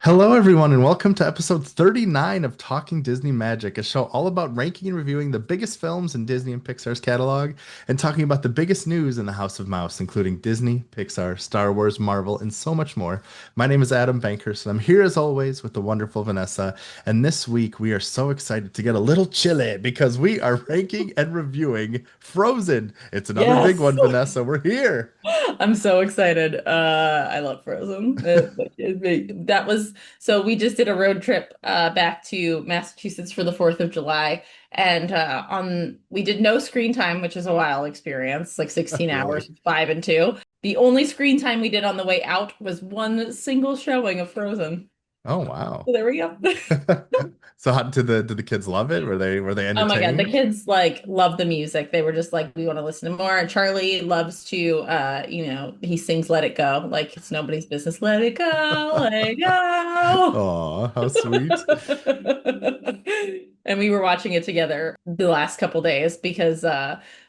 Hello, everyone, and welcome to episode 39 of Talking Disney Magic, a show all about ranking and reviewing the biggest films in Disney and Pixar's catalog and talking about the biggest news in the House of Mouse, including Disney, Pixar, Star Wars, Marvel, and so much more. My name is Adam Bankhurst, and I'm here as always with the wonderful Vanessa. And this week, we are so excited to get a little chilly because we are ranking and reviewing Frozen. It's another big Yes, one, Vanessa. We're here. I'm so excited. I love Frozen. That was so we just did a road trip back to Massachusetts for the 4th of July, and on we did no screen time, which is a wild experience, like 16 Really? hours, 5 and 2. The only screen time we did on the way out was one single showing of Frozen. Oh, wow. So there we go. So how did the kids love it? Were they Oh my God, the entertained? kids like love the music. They were just like, we want to listen to more. Charlie loves to he sings Let It Go. Like it's nobody's business. Let it go, let it go. Aw, how sweet. And we were watching it together the last couple days because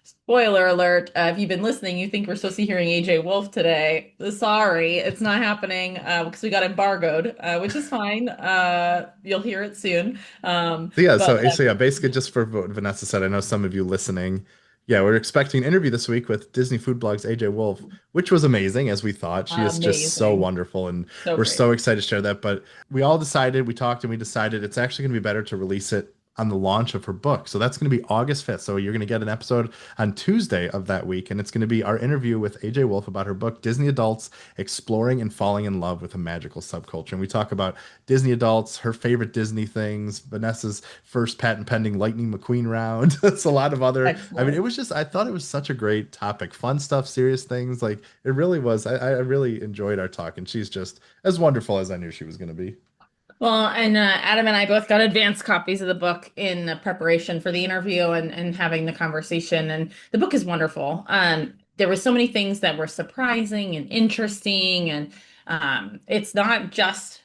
spoiler alert, if you've been listening, you think we're supposed to be hearing AJ Wolfe today. Sorry, it's not happening because we got embargoed, which is fine. You'll hear it soon. So yeah, But so yeah, basically just for what Vanessa said, I know some of you listening. Yeah, we're expecting an interview this week with Disney Food Blog's AJ Wolf, which was amazing as we thought. She is just so amazing. wonderful, and So we're great. so excited to share that. But we all decided, we talked and we decided it's actually going to be better to release it on the launch of her book. So that's going to be August 5th. So you're going to get an episode on Tuesday of that week, and it's going to be our interview with AJ Wolf about her book, Disney Adults Exploring and Falling in Love with a Magical Subculture. And we talk about Disney adults, her favorite Disney things, Vanessa's first patent pending Lightning McQueen round. It's a lot of other. I mean, it Excellent. was just, I thought it was such a great topic. Fun stuff, serious things. Like it really was. I really enjoyed our talk, and she's just as wonderful as I knew she was going to be. Well, and Adam and I both got advanced copies of the book in preparation for the interview and having the conversation. And the book is wonderful. There were so many things that were surprising and interesting, and it's not just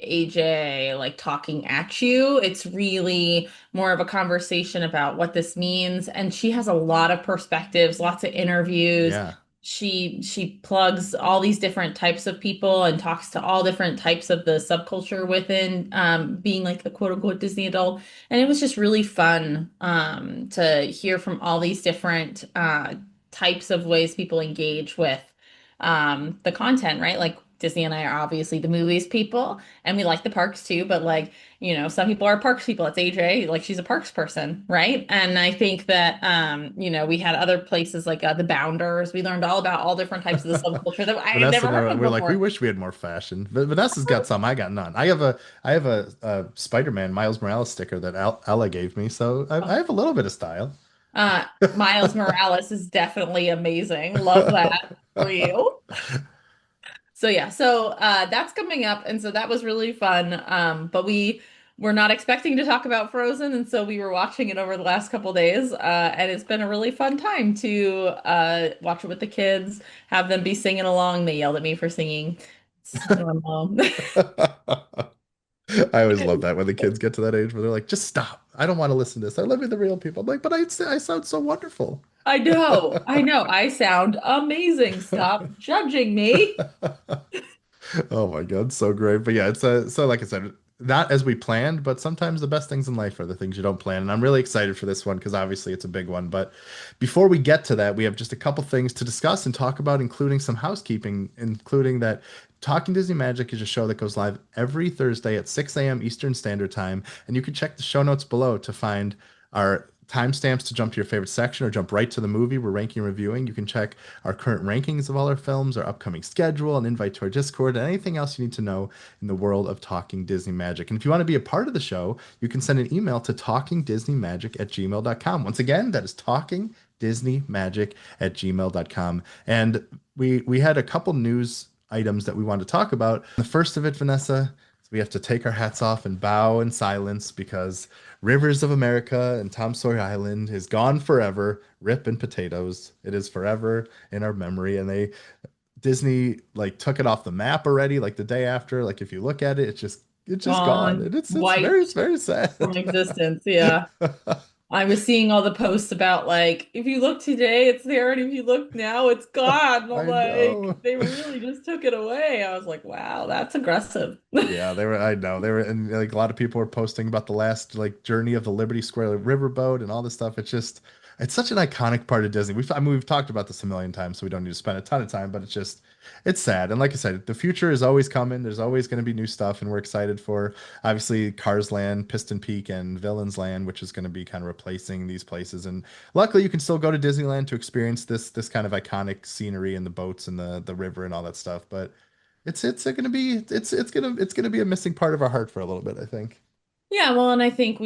AJ like talking at you. It's really more of a conversation about what this means. And she has a lot of perspectives, lots of interviews. Yeah. She plugs all these different types of people and talks to all different types of the subculture within being like the quote unquote Disney adult. And it was just really fun to hear from all these different types of ways people engage with the content, right? Like Disney and I are obviously the movies people, and we like the parks too, but like, some people are parks people. It's AJ, like she's a parks person, right? And I think that we had other places like the Bounders. We learned all about all different types of the subculture that I had Vanessa never and heard I, of we're like, we before. wish we had more fashion. Vanessa's got some. I got none. I have a Spider-Man Miles Morales sticker that Ella gave me, so I have a little bit of style. Miles Morales is definitely amazing. Love that for you. So yeah, so that's coming up, and so that was really fun. But we were not expecting to talk about Frozen, and so we were watching it over the last couple days, and it's been a really fun time to watch it with the kids, have them be singing along. They yelled at me for singing. It's normal. I always love that when the kids get to that age where they're like, just stop. I don't want to listen to this. I live with the real people. I'm like, but I sound so wonderful. I know, I sound amazing. Stop judging me. Oh my God, so great. But yeah, so like I said, not as we planned, but sometimes the best things in life are the things you don't plan. And I'm really excited for this one because obviously it's a big one. But before we get to that, we have just a couple things to discuss and talk about, including some housekeeping, including that Talking Disney Magic is a show that goes live every Thursday at 6 a.m. Eastern Standard Time. And you can check the show notes below to find our timestamps to jump to your favorite section or jump right to the movie we're ranking and reviewing. You can check our current rankings of all our films, our upcoming schedule, an invite to our Discord, and anything else you need to know in the world of Talking Disney Magic. And if you want to be a part of the show, you can send an email to talkingdisneymagic@gmail.com. Once again, that is talkingdisneymagic@gmail.com. And we had a couple news items that we wanted to talk about. The first of it, Vanessa, is we have to take our hats off and bow in silence because Rivers of America and Tom Sawyer Island is gone forever. Rip and potatoes. It is forever in our memory. And Disney like took it off the map already, like the day after. Like if you look at it, it's just gone. Gone, And it's very, wiped very sad. from existence. Yeah. I was seeing all the posts about like, if you look today, it's there, and if you look now, it's gone. And I'm I like, know. they really just took it away. I was like, wow, that's aggressive. Yeah, they were. I know they were, and like a lot of people were posting about the last like journey of the Liberty Square riverboat and all this stuff. It's just, it's such an iconic part of Disney. I mean, we've talked about this a million times, so we don't need to spend a ton of time. But it's just, it's sad. And like I said, the future is always coming. There's always going to be new stuff, and we're excited for obviously Cars Land, Piston Peak, and Villains Land, which is going to be kind of replacing these places. And luckily, you can still go to Disneyland to experience this kind of iconic scenery and the boats and the river and all that stuff. But it's gonna be it's gonna be a missing part of our heart for a little bit, I think. Yeah, well, and I think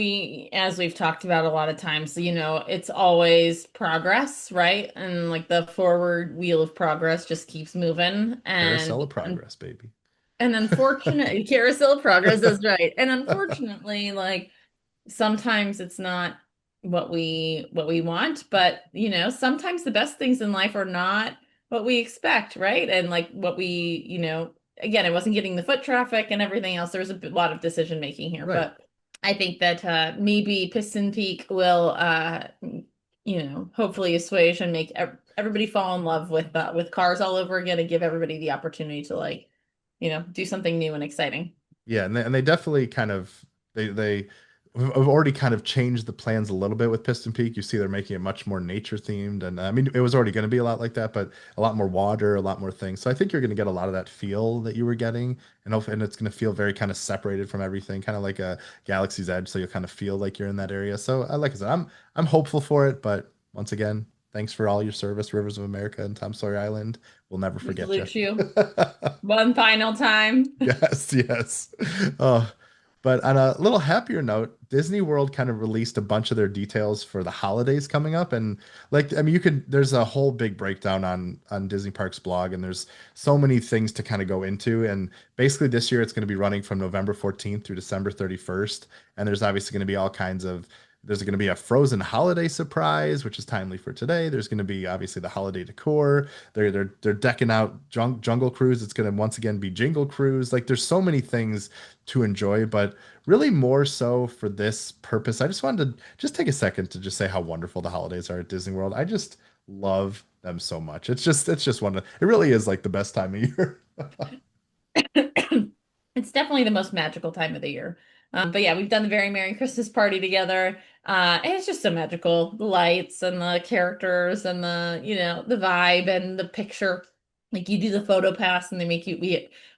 as we've talked about a lot of times, it's always progress, right? And like the forward wheel of progress just keeps moving. Carousel of progress, baby. And unfortunately, carousel of progress is right. And unfortunately, like sometimes it's not what we want, but sometimes the best things in life are not what we expect, right? And like what again, it wasn't getting the foot traffic and everything else. There was a lot of decision making here, Right. but I think that maybe Piston Peak will hopefully assuage and make everybody fall in love with cars all over again and give everybody the opportunity to like, do something new and exciting. Yeah, and they definitely kind of they have already kind of changed the plans a little bit with Piston Peak. You see, they're making it much more nature themed, and I mean, it was already going to be a lot like that, but a lot more water, a lot more things. So I think you're going to get a lot of that feel that you were getting, and it's going to feel very kind of separated from everything, kind of like a Galaxy's Edge. So you'll kind of feel like you're in that area. So like I said, I'm hopeful for it, but once again, thanks for all your service, Rivers of America and Tom Sawyer Island. We'll never We forget you. salute you one final time. Yes, yes. Oh, but on a little happier note, Disney World kind of released a bunch of their details for the holidays coming up, and like I mean, there's a whole big breakdown on Disney Parks blog, and there's so many things to kind of go into, and basically this year it's going to be running from November 14th through December 31st, and there's obviously going to be all kinds of there's going to be a Frozen holiday surprise, which is timely for today. There's going to be obviously the holiday decor. They're decking out Jungle Cruise. It's going to once again be Jingle Cruise. Like there's so many things to enjoy, but really more so for this purpose. I just wanted to just take a second to just say how wonderful the holidays are at Disney World. I just love them so much. It's just one of it really is like the best time of year. It's definitely the most magical time of the year. But yeah, we've done the Very Merry Christmas party together. And it's just so magical. The lights and the characters and the vibe and the picture. Like you do the photo pass and they make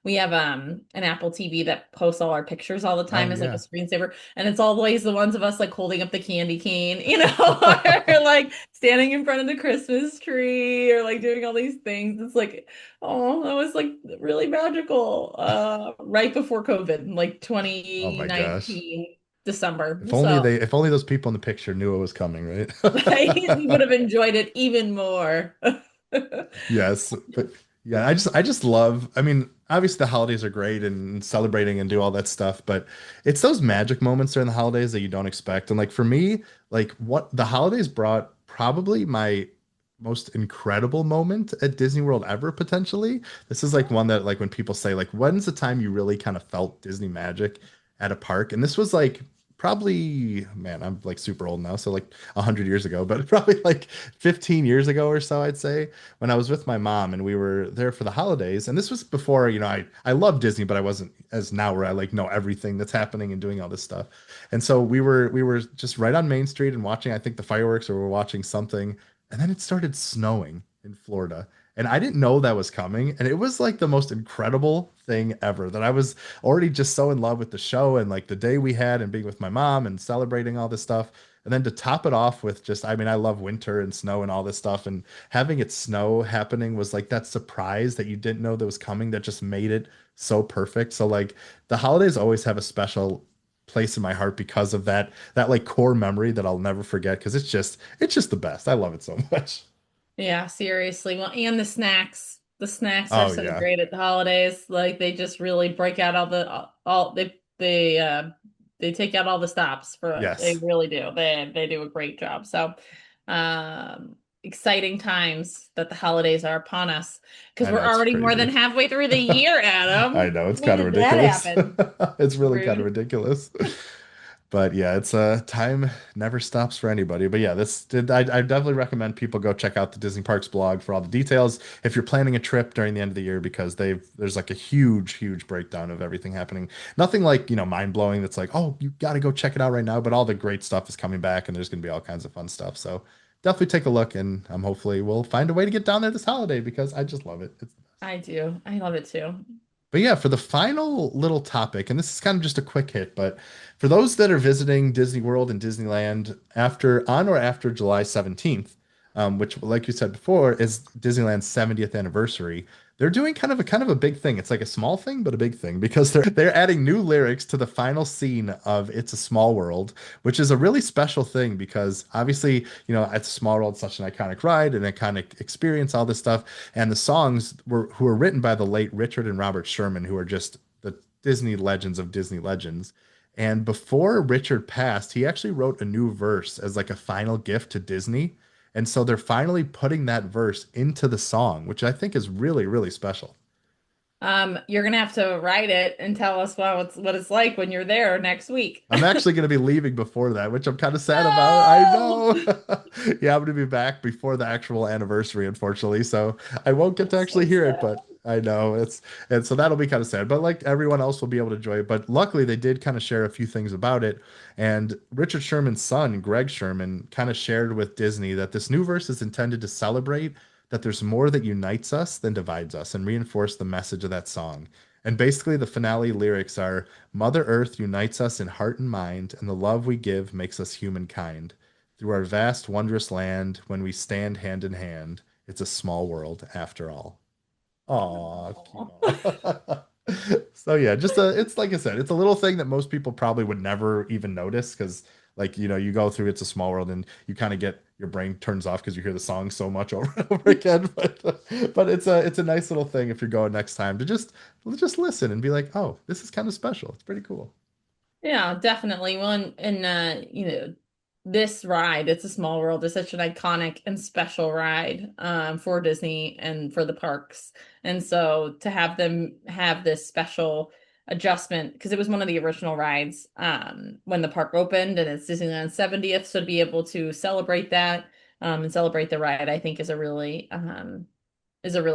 we have an Apple TV that posts all our pictures all the Oh time as like a yeah. screensaver. And it's always the ones of us like holding up the candy cane, or like standing in front of the Christmas tree or like doing all these things. It's like, oh, that was like really magical. Right before COVID, like Oh my gosh. 2019 December. If only So if only those people in the picture knew it was coming, right? we would have enjoyed it even more. Yes, but yeah, I just love. I mean, obviously the holidays are great and celebrating and do all that stuff, but it's those magic moments during the holidays that you don't expect. And like for me, like what the holidays brought probably my most incredible moment at Disney World ever potentially. This is like one that like when people say like when's the time you really kind of felt Disney magic at a park? And this was like probably man, I'm like super old now, so like 100 years ago, but probably like 15 years ago or so, I'd say when I was with my mom and we were there for the holidays. And this was before, I love Disney, but I wasn't as now where I like know everything that's happening and doing all this stuff. And so we were just right on Main Street and watching, I think the fireworks or we were watching something, and then it started snowing in Florida. And I didn't know that was coming. And it was like the most incredible thing ever that I was already just so in love with the show and like the day we had and being with my mom and celebrating all this stuff. And then to top it off with just, I mean, I love winter and snow and all this stuff. And having it snow happening was like that surprise that you didn't know that was coming that just made it so perfect. So like the holidays always have a special place in my heart because of that like core memory that I'll never forget because it's just the best. I love it so much. Yeah, seriously. Well, and the snacks. The snacks are Oh so yeah. great at the holidays. Like they just really break out all they take out all the stops they Yes. really do. They do a great job. So, exciting times that the holidays are upon us because I we're know it's already more than crazy. halfway through the year, I Adam. know it's When kind of did that ridiculous. happen? It's really kind of Rude. ridiculous. But yeah, it's time never stops for anybody. But yeah, I definitely recommend people go check out the Disney Parks blog for all the details if you're planning a trip during the end of the year because there's like a huge breakdown of everything happening. Nothing like, mind blowing that's like, oh, you got to go check it out right now. But all the great stuff is coming back and there's going to be all kinds of fun stuff. So definitely take a look and hopefully we'll find a way to get down there this holiday because I just love it. It's the best. I do. I love it too. But yeah, for the final little topic, and this is kind of just a quick hit, but for those that are visiting Disney World and Disneyland on or after July 17th, which, like you said before, is Disneyland's 70th anniversary, they're doing kind of a big thing. It's like a small thing, but a big thing because they're adding new lyrics to the final scene of It's a Small World, which is a really special thing because obviously, It's a Small World, such an iconic ride, an iconic experience, all this stuff. And the songs were written by the late Richard and Robert Sherman, who are just the Disney legends of Disney legends. And before Richard passed, he actually wrote a new verse as like a final gift to Disney. And so they're finally putting that verse into the song, which I think is really special. You're gonna have to write it and tell us what it's like when you're there next week. I'm actually going to be leaving before that, which I'm kind of sad about. I No! know. Yeah, I'm going to be back before the actual anniversary, unfortunately. So I won't get to That's so actually hear it, but sad. I know and so that'll be kind of sad. But like everyone else will be able to enjoy it. But luckily, they did kind of share a few things about it. And Richard Sherman's son, Greg Sherman, kind of shared with Disney that this new verse is intended to celebrate that there's more that unites us than divides us and reinforce the message of that song. And basically, the finale lyrics are Mother Earth unites us in heart and mind, and the love we give makes us humankind. Through our vast, wondrous land, when we stand hand in hand, it's a small world after all. Aw, cute. Aw. So yeah, it's like I said, it's a little thing that most people probably would never even notice because like, you go through It's a Small World and you kind of get your brain turns off because you hear the song so much over and over again. But it's a nice little thing if you're going next time to just listen and be like, oh, this is kind of special. It's pretty cool. Yeah, definitely. Well, and this ride, It's a Small World, is such an iconic and special ride for Disney and for the parks. And so to have them have this special adjustment, because it was one of the original rides when the park opened and it's Disneyland's 70th, so to be able to celebrate that and celebrate the ride, I think is a really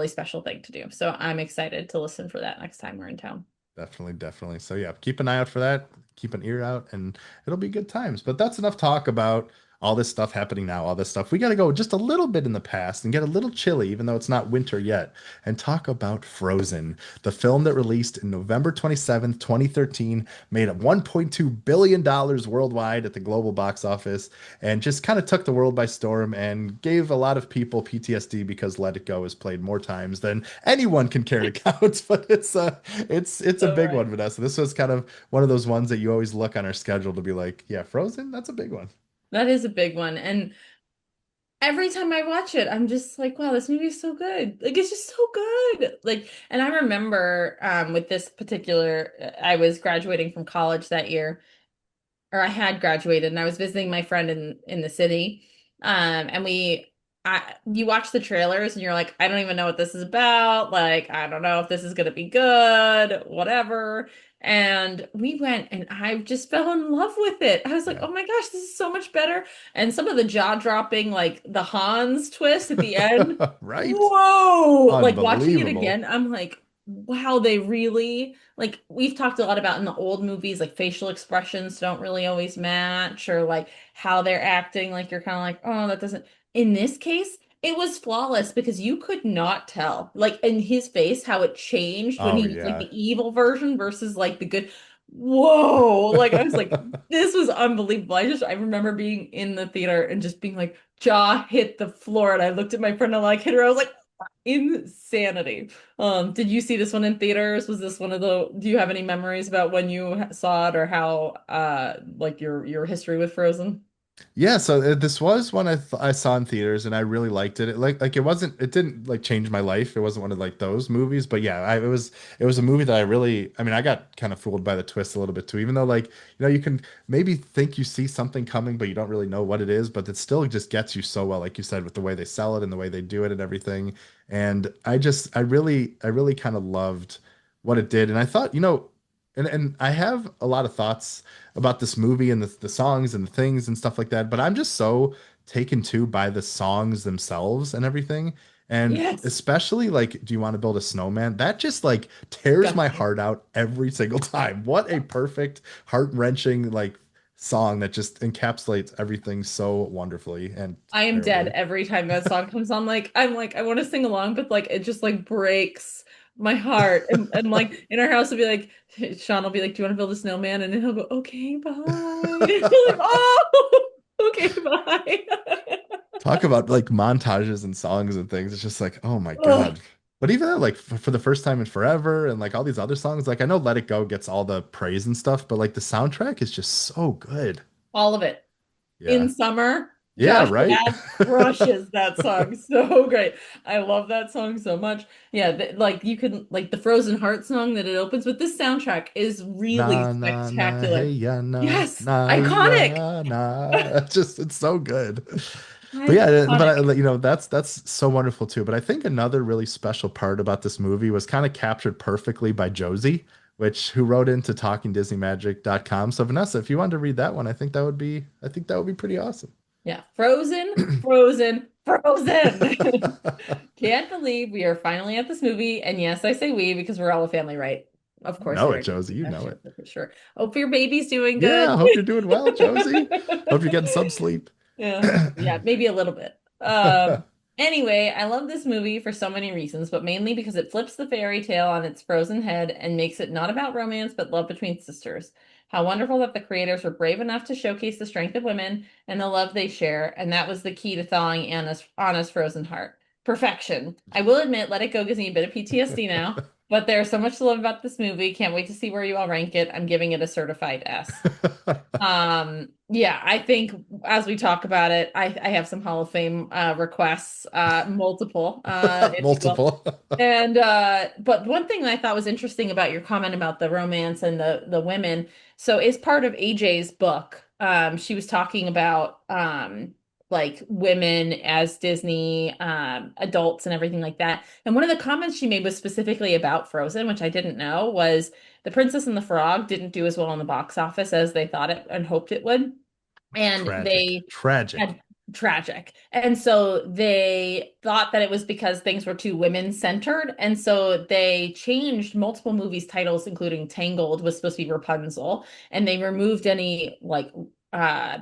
special thing to do. So I'm excited to listen for that next time we're in town. Definitely. So yeah, keep an eye out for that. Keep an ear out, and it'll be good times. But that's enough talk about all this stuff happening now, all this stuff. We got to go just a little bit in the past and get a little chilly, even though it's not winter yet, and talk about Frozen, the film that released in November 27th, 2013, made $1.2 billion worldwide at the global box office, and just kind of took the world by storm and gave a lot of people PTSD because Let It Go is played more times than anyone can care to count. But it's a So big one, right. Vanessa. This was kind of one of those ones that you always look on our schedule to be like, yeah, Frozen, that's a big one. That is a big one. And every time I watch it, I'm just like, wow, this movie is so good. Like it's just so good. Like, and I remember with this particular, I was graduating from college that year, or I had graduated and I was visiting my friend in the city. And you watch the trailers and you're like, I don't even know what this is about. Like, I don't know if this is gonna be good, whatever. And we went and I just fell in love with it. I was like, Yeah. oh my gosh, this is so much better. And some of the jaw-dropping, like the Hans twist at the end. Right? Whoa! Like watching it Unbelievable. again, I'm like, wow, they really like we've talked a lot about in the old movies, like facial expressions don't really always match, or like how they're acting, like you're kind of like, oh, that doesn't. In this case, it was flawless because you could not tell, like in his face, how it changed when Oh he was like yeah. the evil version versus like the good. Whoa! Like I was like, this was unbelievable. I remember being in the theater and just being like, jaw hit the floor, and I looked at my friend and like hit her. I was like, insanity. Did you see this one in theaters? Was this one of the, do you have any memories about when you saw it or how like your history with Frozen? Yeah, so this was one I saw in theaters and I really liked it. It didn't like change my life. It wasn't one of like those movies, but yeah, it was a movie that I mean, I got kind of fooled by the twist a little bit too, even though like, you can maybe think you see something coming, but you don't really know what it is, but it still just gets you so well, like you said, with the way they sell it and the way they do it and everything. And I really kind of loved what it did. And I thought, And I have a lot of thoughts about this movie and the songs and the things and stuff like that, but I'm just so taken too by the songs themselves and everything. And Yes. especially like, do you want to build a snowman? That just like tears my Gotcha. heart out every single time. What a perfect, heart-wrenching like song that just encapsulates everything so wonderfully and I am dead terribly. every time that song comes on. Like I'm like I want to sing along, but like it just like breaks my heart. And like in our house will be like Sean will be like, "Do you want to build a snowman?" And then he'll go, "Okay, bye." And you're like, "Oh, okay, bye." Talk about like montages and songs and things. It's just like, oh my Ugh, God. But even that, like for the first time in forever, and like all these other songs, like I know Let It Go gets all the praise and stuff, but like the soundtrack is just so good. all of it. In Yeah. summer, Yeah, Josh right? Gad crushes that song so great. I love that song so much. Yeah, like you can like the Frozen Heart song that it opens with. This soundtrack is really Na na na hey spectacular. ya na Yes, na iconic. ya na. It's just it's so good. But yeah, but Iconic. that's so wonderful too. But I think another really special part about this movie was kind of captured perfectly by Josie, which who wrote into talkingdisneymagic.com. So Vanessa, if you wanted to read that one, I think that would be pretty awesome. Yeah, Frozen, Frozen, Frozen. Can't believe we are finally at this movie. And yes, I say we because we're all a family, right? Of You course, know we it, are Josie. Disney You know it. Chapter for sure. Hope your baby's doing good. Yeah, I hope you're doing well, Josie. Hope you're getting some sleep. Yeah, yeah, maybe a little bit. Anyway, I love this movie for so many reasons, but mainly because it flips the fairy tale on its frozen head and makes it not about romance, but love between sisters. How wonderful that the creators were brave enough to showcase the strength of women and the love they share, and that was the key to thawing Anna's frozen heart. Perfection. I will admit, Let It Go gives me a bit of PTSD now, but there's so much to love about this movie. Can't wait to see where you all rank it. I'm giving it a certified S. Yeah, I think as we talk about it, I have some Hall of Fame requests, multiple, if you will. Multiple. And but one thing that I thought was interesting about your comment about the romance and the women, so as part of AJ's book, she was talking about like women as Disney adults and everything like that. And one of the comments she made was specifically about Frozen, which I didn't know, was The Princess and the Frog didn't do as well in the box office as they thought it and hoped it would. And Tragic. they Tragic. had tragic. And so they thought that it was because things were too women centered. And so they changed multiple movies' titles, including Tangled was supposed to be Rapunzel, and they removed any like uh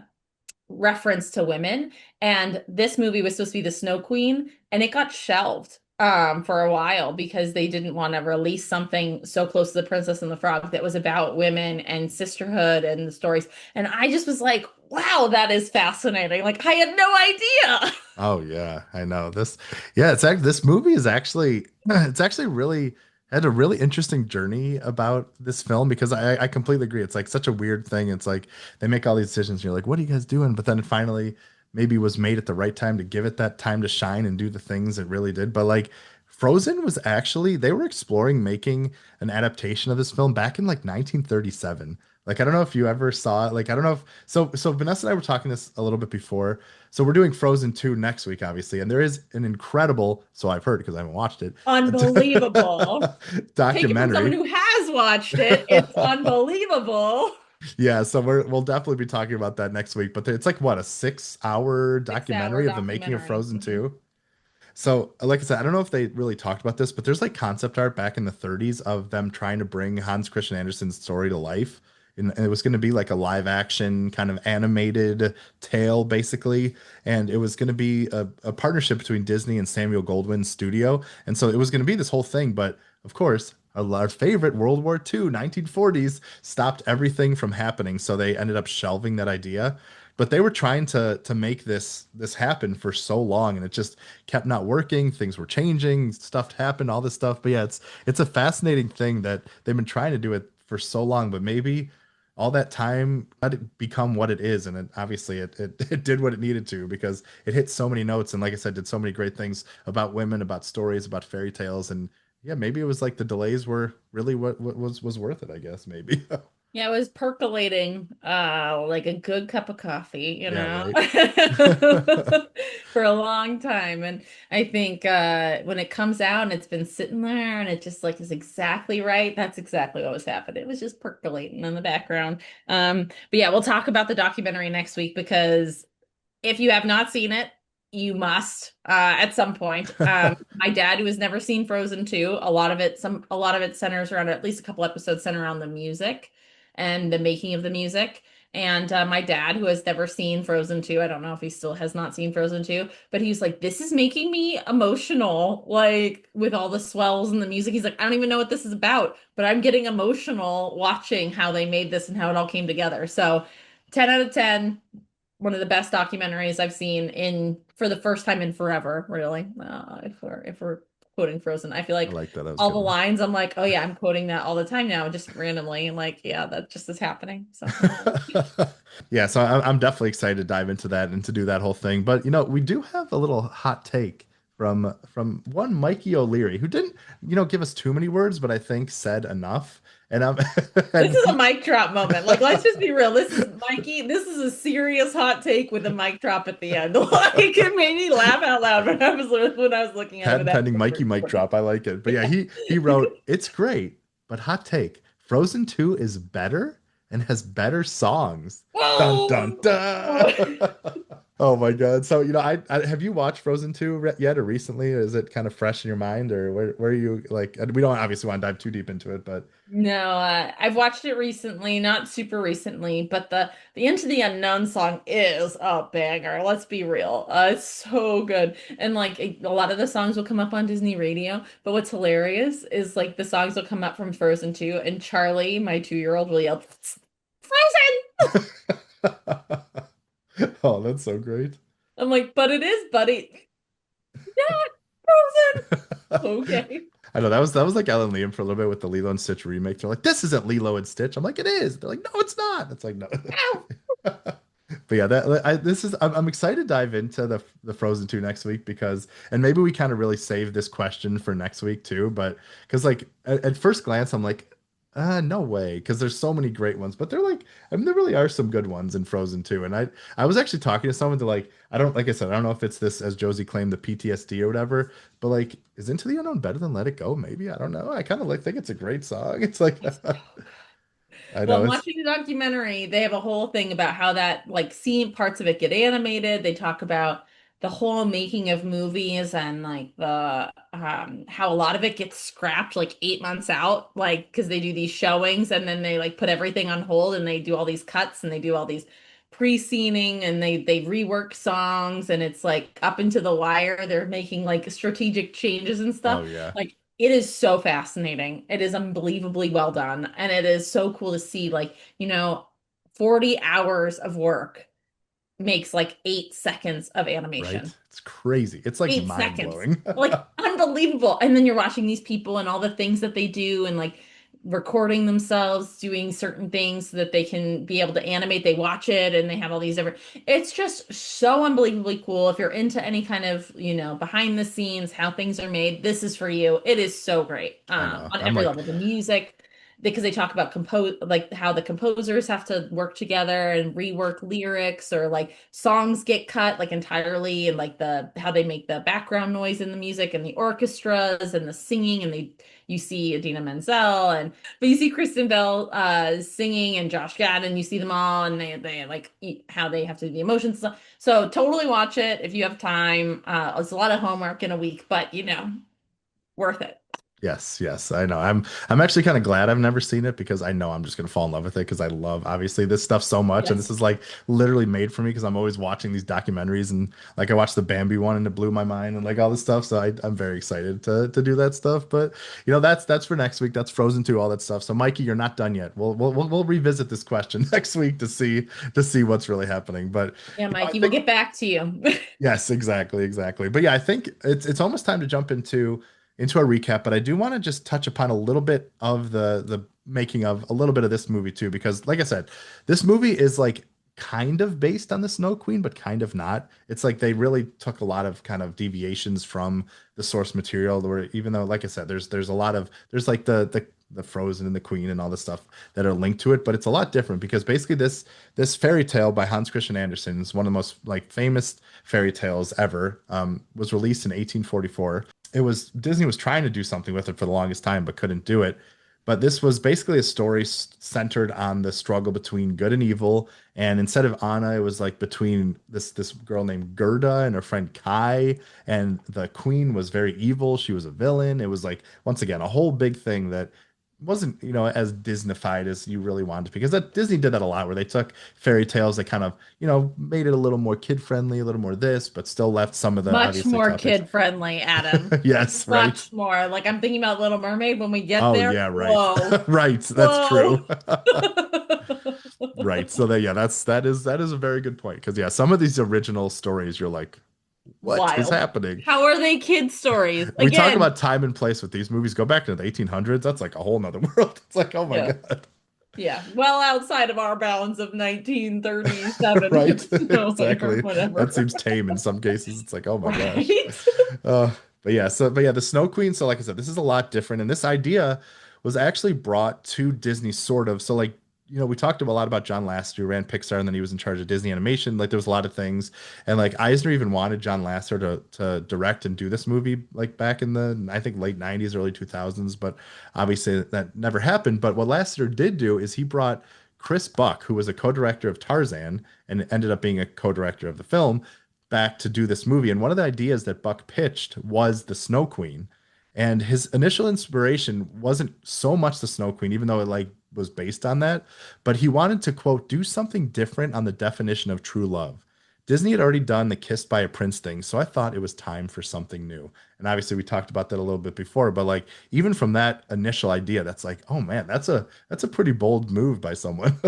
reference to women. And this movie was supposed to be the Snow Queen, and it got shelved for a while because they didn't want to release something so close to the Princess and the Frog that was about women and sisterhood and the stories. And I just was like, wow, that is fascinating. Like I had no idea. Oh yeah, I know this. Yeah, it's actually this movie is actually it's actually really had a really interesting journey about this film because I completely agree. It's like such a weird thing. It's like they make all these decisions. And you're like, what are you guys doing? But then it finally maybe was made at the right time to give it that time to shine and do the things it really did. But like Frozen was actually they were exploring making an adaptation of this film back in like 1937. Like I don't know if you ever saw it. Like I don't know if so Vanessa and I were talking this a little bit before. So we're doing Frozen 2 next week, obviously, and there is an incredible, so I've heard because I haven't watched it, Unbelievable. Take it from someone documentary. who has watched it. It's unbelievable. Yeah, so we'll definitely be talking about that next week. But it's like what, a 6 hour 6 hour documentary of the making of documentary. Frozen Mhm. 2. So, like I said, I don't know if they really talked about this, but there's like concept art back in the 30s of them trying to bring Hans Christian Andersen's story to life. And it was going to be like a live action kind of animated tale, basically. And it was going to be a partnership between Disney and Samuel Goldwyn's studio. And so it was going to be this whole thing. But of course, our favorite World War II, 1940s, stopped everything from happening. So they ended up shelving that idea. But they were trying to make this happen for so long, and it just kept not working. Things were changing, stuff happened, all this stuff. But yeah, it's a fascinating thing that they've been trying to do it for so long, but maybe all that time let it become what it is. And obviously it did what it needed to because it hit so many notes. And like I said, did so many great things about women, about stories, about fairy tales. And yeah, maybe it was like the delays were really what was worth it, I guess, maybe. Yeah, it was percolating like a good cup of coffee, Yeah, right. for a long time. And I think when it comes out and it's been sitting there and it just like is exactly right, that's exactly what was happening. It was just percolating in the background. But yeah, we'll talk about the documentary next week because if you have not seen it, you must at some point. My dad, who has never seen Frozen 2, a lot of it centers around at least a couple episodes center around the music and the making of the music. And my dad, who has never seen Frozen 2, I don't know if he still has not seen Frozen 2, but he's like, this is making me emotional, like with all the swells and the music. He's like, I don't even know what this is about, but I'm getting emotional watching how they made this and how it all came together. So 10 out of 10, one of the best documentaries I've seen in for the first time in forever, really. If we're quoting Frozen, I feel I like like that. That was a all good the one. lines, I'm like, oh yeah, I'm quoting that all the time now, just randomly, and like, yeah, that just is happening. So I love it. Yeah, so I'm definitely excited to dive into that and to do that whole thing. But we do have a little hot take from one Mikey O'Leary, who didn't, give us too many words, but I think said enough. And I'm This and is a he mic drop moment. Like, let's just be real. This is Mikey. This is a serious hot take with a mic drop at the end. Like, it made me laugh out loud when I was looking at it with patent that pending picture. Mikey mic drop. I like it. But yeah, he wrote, "It's great, but hot take. Frozen 2 is better and has better songs." Dun dun Whoa! dun. Oh my God. So, I have you watched Frozen 2 yet or recently? Is it kind of fresh in your mind, or where are you like, we don't obviously want to dive too deep into it, but No, I've watched it recently, not super recently, but the Into the Unknown song is a banger. Let's be real. It's so good. And like a lot of the songs will come up on Disney Radio, but what's hilarious is like the songs will come up from Frozen 2 and Charlie, my 2-year-old, will yell, Frozen! oh, that's so great. I'm like, but it is, buddy. Not Frozen. Okay. I know that was like Ellen Liam for a little bit with the Lilo and Stitch remake. They're like, this isn't Lilo and Stitch. I'm like, it is. They're like, no, it's not. It's like, no. Ow. But yeah, I'm excited to dive into the Frozen 2 next week because and maybe we kind of really save this question for next week too, but because like at first glance I'm like, no way, because there's so many great ones, but they're like, I mean, there really are some good ones in Frozen 2. And I was actually talking to someone to like, I don't like I said, I don't know if it's this as Josie claimed the PTSD or whatever, but like, is Into the Unknown better than Let It Go? Maybe, I don't know. I kind of like think it's a great song. It's like It's so I Well, know I'm it's watching the documentary. They have a whole thing about how that, like, scene parts of it get animated. They talk about the whole making of movies and like the how a lot of it gets scrapped like 8 months out, like because they do these showings and then they like put everything on hold and they do all these cuts and they do all these pre-scening and they rework songs and it's like up into the wire. They're making like strategic changes and oh stuff. yeah, Like it is so fascinating. It is unbelievably well done. And it is so cool to see, like, 40 hours of work makes like 8 seconds of right. animation. It's crazy. It's like 8 seconds. mind-blowing. Like unbelievable. And then you're watching these people and all the things that they do and like recording themselves doing certain things so that they can be able to animate. They watch it and they have all these different, it's just so unbelievably cool. If you're into any kind of, behind the scenes, how things are made, this is for you. It is so great. I know. On I'm every like, level. The music, because they talk about compose like how the composers have to work together and rework lyrics or like songs get cut like entirely and like the how they make the background noise in the music and the orchestras and the singing and you see Adina Menzel and but you see Kristen Bell singing and Josh Gad and you see them all and they like how they have to do the emotions so totally watch it if you have time. It's a lot of homework in a week but worth it. yes, yes, I know. I'm actually kind of glad I've never seen it because I know I'm just gonna fall in love with it because I love obviously this stuff so much and this Yes. is like literally made for me because I'm always watching these documentaries and like I watched the Bambi one and it blew my mind and like all this stuff. So I'm very excited to do that stuff. But that's for next week. That's Frozen 2, all that stuff. So Mikey, you're not done yet. We'll revisit this question next week to see what's really happening. But Yeah, I Mikey, we'll think get back to you. yes, exactly, exactly. But yeah, I think it's almost time to jump into our recap, but I do want to just touch upon a little bit of the making of a little bit of this movie too, because like I said, this movie is like kind of based on the Snow Queen, but kind of not. It's like they really took a lot of kind of deviations from the source material, where even though, like I said, there's a lot of there's like the the Frozen and the Queen and all the stuff that are linked to it, but it's a lot different because basically this fairy tale by Hans Christian Andersen is one of the most like famous fairy tales ever. Was released in 1844. It was Disney was trying to do something with it for the longest time, but couldn't do it. But this was basically a story centered on the struggle between good and evil. And instead of Anna, it was like between this girl named Gerda and her friend Kai. And the queen was very evil. She was a villain. It was like once again a whole big thing that wasn't, as Disneyfied as you really wanted, because that Disney did that a lot where they took fairy tales that kind of, made it a little more kid friendly, a little more this, but still left some of the Much obviously more topics. kid friendly, Adam. Yes, right. Much more. Like I'm thinking about Little Mermaid when we get Oh there. yeah, right. Whoa. Right. That's Whoa. true. Right. So that yeah, that is a very good point. Because yeah, some of these original stories, you're like, what is Wild. happening? How are they kid stories? We talk Again, about time and place with these movies. Go back to the 1800s. That's like a whole nother world. It's like, oh my yeah. God. Yeah. Well outside of our bounds of 1937. Right. So Exactly. That whatever. seems tame in some cases. It's like, oh my gosh. Right? But yeah, the Snow Queen. So, like I said, this is a lot different, and this idea was actually brought to Disney, sort of. So, like, we talked a lot about John Lasseter, who ran Pixar, and then he was in charge of Disney Animation. Like, there was a lot of things, and like Eisner even wanted John Lasseter to direct and do this movie, like back in the I think late '90s, early 2000s. But obviously, that never happened. But what Lasseter did do is he brought Chris Buck, who was a co-director of Tarzan and ended up being a co-director of the film, back to do this movie. And one of the ideas that Buck pitched was the Snow Queen. And his initial inspiration wasn't so much the Snow Queen, even though it like was based on that, but he wanted to quote, do something different on the definition of true love. Disney had already done the Kissed by a Prince thing, so I thought it was time for something new. And obviously we talked about that a little bit before, but like even from that initial idea, that's like, oh man, that's a pretty bold move by someone.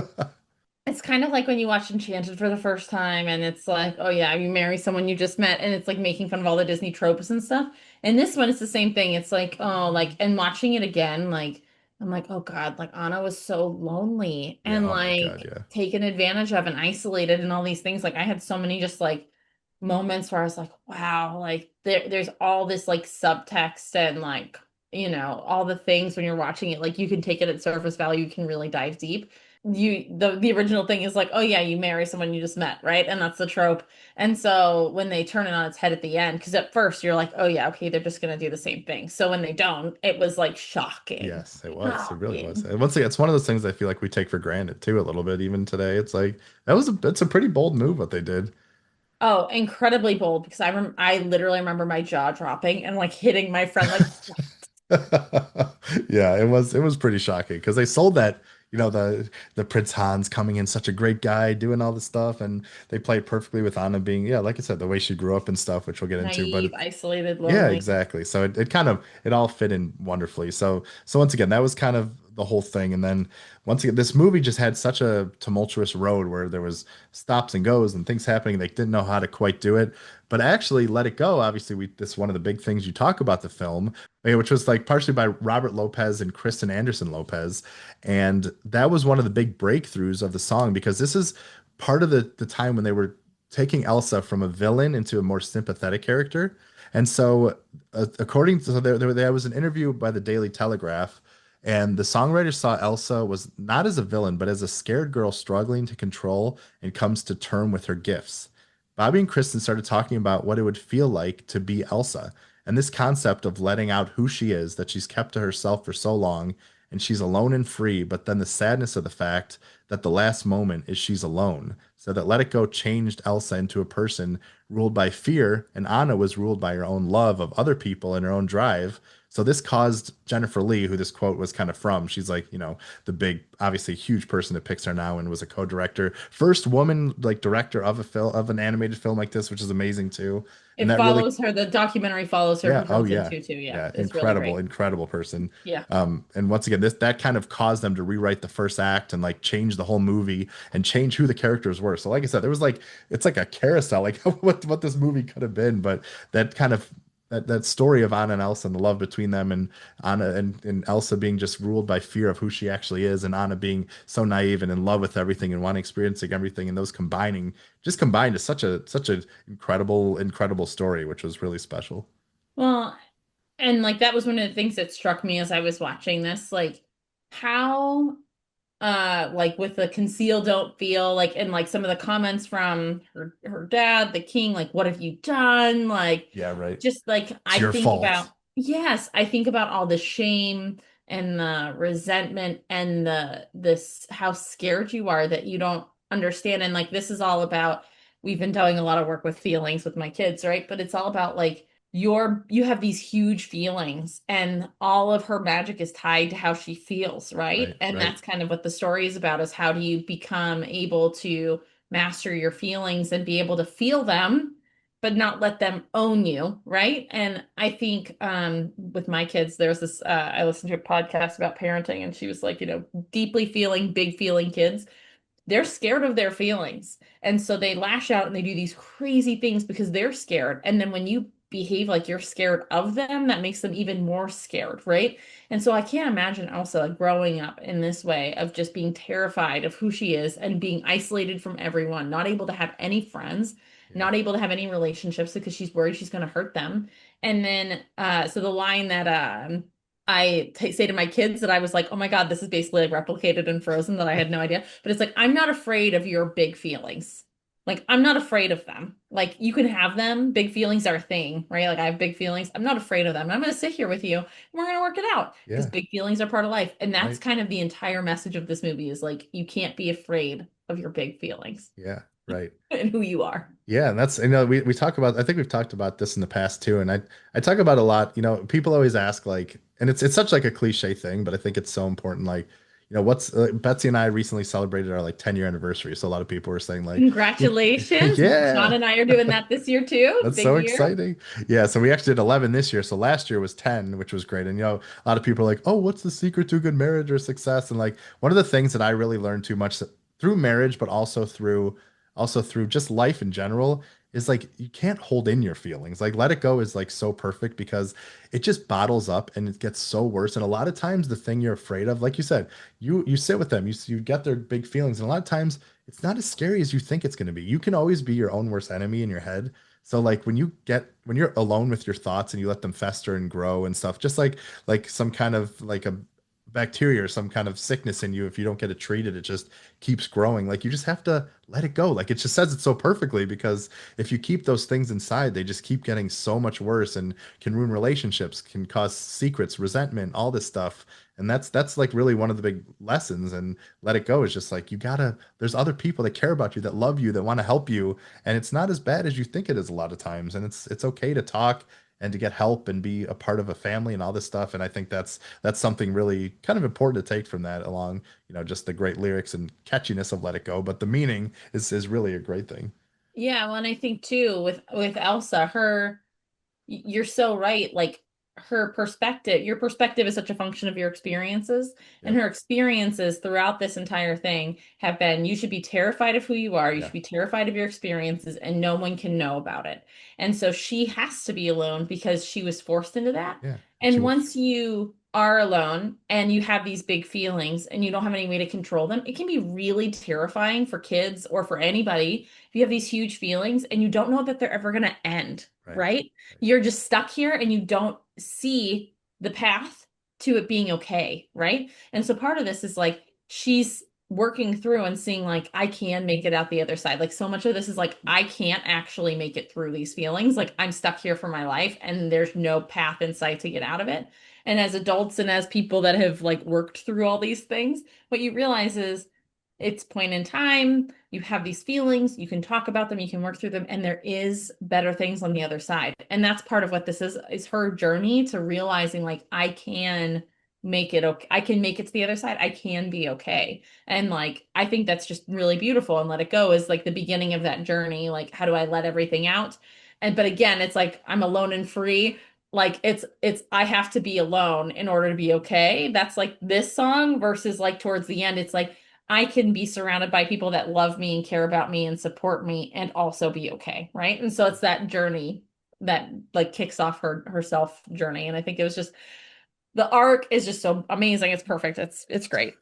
It's kind of like when you watch Enchanted for the first time and it's like, oh yeah, you marry someone you just met and it's like making fun of all the Disney tropes and stuff. And this one it's the same thing. It's like, oh, like and watching it again, like I'm like, oh God, like Anna was so lonely Yeah, and oh my God, like yeah. taken advantage of and isolated and all these things. Like I had so many just like moments where I was like, wow, like there's all this like subtext and like, all the things when you're watching it, like you can take it at surface value, you can really dive deep. The original thing is like, oh yeah, you marry someone you just met, right? And that's the trope. And so when they turn it on its head at the end, because at first you're like, oh yeah, okay, they're just gonna do the same thing. So when they don't, it was like shocking. Yes, it was. It really was. Shocking. And once again, it's one of those things I feel like we take for granted too, a little bit, even today. It's like it's a pretty bold move what they did. Oh, incredibly bold because I literally remember my jaw dropping and like hitting my friend like Yeah, it was pretty shocking because they sold that, the Prince Hans coming in such a great guy, doing all this stuff, and they played perfectly with Anna being, yeah, like I said, the way she grew up and stuff, which we'll get into. But naive, isolated, yeah, lonely. exactly. So it kind of it all fit in wonderfully. So once again, that was kind of the whole thing. And then once again, this movie just had such a tumultuous road where there was stops and goes and things happening. They didn't know how to quite do it, but actually let it go. Obviously, this is one of the big things you talk about the film, which was like partially by Robert Lopez and Kristen Anderson Lopez, and that was one of the big breakthroughs of the song because this is part of the time when they were taking Elsa from a villain into a more sympathetic character. And so, according to there was an interview by the Daily Telegraph, and the songwriter saw Elsa was not as a villain, but as a scared girl struggling to control and comes to term with her gifts. Bobby and Kristen started talking about what it would feel like to be Elsa, and this concept of letting out who she is, that she's kept to herself for so long, and she's alone and free, but then the sadness of the fact that the last moment is she's alone. So that Let It Go changed Elsa into a person ruled by fear, and Anna was ruled by her own love of other people and her own drive. So this caused Jennifer Lee, who this quote was kind of from, she's like, the big, obviously huge person at Pixar now and was a co-director, first woman like director of a film of an animated film like this, which is amazing too. And It that really follows her, the documentary follows her yeah. from Oh, Frozen yeah. 2 too. Yeah, Yeah. it's really Incredible, great. incredible person. Yeah. And once again, this that kind of caused them to rewrite the first act and like change the whole movie and change who the characters were. So, like I said, there was like it's like a carousel, like what this movie could have been. But that kind of that story of Anna and Elsa and the love between them, and Anna and Elsa being just ruled by fear of who she actually is, and Anna being so naive and in love with everything and wanting experiencing everything, and those just combined to such a incredible story, which was really special. Well, and like that was one of the things that struck me as I was watching this. Like how like with the conceal don't feel like, and like some of the comments from her dad, the king, like what have you done, like Yeah, right. just like It's I your think about, fault. yes, I think about all the shame and the resentment and the this how scared you are that you don't understand. And like this is all about, we've been doing a lot of work with feelings with my kids, right? But it's all about like you have these huge feelings and all of her magic is tied to how she feels, right? Right, And right. that's kind of what the story is about, is how do you become able to master your feelings and be able to feel them but not let them own you, right? And I think with my kids there's this I listened to a podcast about parenting, and she was like, deeply feeling, big feeling kids, they're scared of their feelings. And so they lash out and they do these crazy things because they're scared. And then when you behave like you're scared of them, that makes them even more scared, right? And so I can't imagine Elsa growing up in this way of just being terrified of who she is and being isolated from everyone, not able to have any friends, Yeah. not able to have any relationships because she's worried she's going to hurt them. And then, so the line that say to my kids that I was like, oh my God, this is basically like replicated in Frozen that I had no idea. But it's like, I'm not afraid of your big feelings. Like, I'm not afraid of them. Like, you can have them. Big feelings are a thing, right? Like, I have big feelings. I'm not afraid of them. I'm going to sit here with you and we're going to work it out because Yeah, big feelings are part of life. And that's right. kind of the entire message of this movie is like, you can't be afraid of your big feelings Yeah, right. and who you are. Yeah, and that's we talk about I think we've talked about this in the past too, and I talk about a lot, people always ask like, and it's such like a cliche thing, but I think it's so important like, what's Betsy and I recently celebrated our like 10-year anniversary, so a lot of people were saying like, Congratulations. Sean yeah. and I are doing that this year too. That's Big so year. exciting. Yeah, so we actually did 11 this year. So last year was 10, which was great. And a lot of people are like, "Oh, what's the secret to a good marriage or success?" And like one of the things that I really learned too much through marriage, but also through just life in general is like you can't hold in your feelings. Like let it go is like so perfect because it just bottles up and it gets so worse. And a lot of times the thing you're afraid of, like you said, you sit with them, you get their big feelings, and a lot of times it's not as scary as you think it's going to be. You can always be your own worst enemy in your head. So like when you're alone with your thoughts and you let them fester and grow and stuff, just like some kind of like a bacteria or some kind of sickness in you, if you don't get it treated, it just keeps growing. Like you just have to let it go. Like it just says it so perfectly because if you keep those things inside, they just keep getting so much worse and can ruin relationships, can cause secrets, resentment, all this stuff. And that's like really one of the big lessons. And let it go is just like there's other people that care about you, that love you, that want to help you, and it's not as bad as you think it is a lot of times. And it's okay to talk and to get help and be a part of a family and all this stuff. And I think that's something really kind of important to take from that, along, just the great lyrics and catchiness of Let It Go. But the meaning is really a great thing. Yeah, well, and I think too with Elsa, you're so right. Like her perspective, your perspective is such a function of your experiences, and Yep. her experiences throughout this entire thing have been you should be terrified of who you are, you Yeah. should be terrified of your experiences, and no one can know about it. And so she has to be alone because she was forced into that. Yeah. She And will. once you are alone and you have these big feelings and you don't have any way to control them, it can be really terrifying for kids or for anybody if you have these huge feelings and you don't know that they're ever going to end, Right. right? Right. You're just stuck here and you don't see the path to it being okay, right? And so part of this is like she's working through and seeing like I can make it out the other side. Like so much of this is like I can't actually make it through these feelings. Like I'm stuck here for my life and there's no path in sight to get out of it. And as adults and as people that have like worked through all these things, what you realize is it's point in time, you have these feelings, you can talk about them, you can work through them, and there is better things on the other side. And that's part of what this is her journey to realizing like I can make it okay. I can make it to the other side. I can be okay. And like I think that's just really beautiful, and let it go is like the beginning of that journey. Like how do I let everything out? And but again, it's like I'm alone and free. Like it's I have to be alone in order to be okay. That's like this song versus like towards the end it's like I can be surrounded by people that love me and care about me and support me and also be okay, right? And so it's that journey that like kicks off her self journey. And I think it was just the arc is just so amazing. It's perfect. It's great.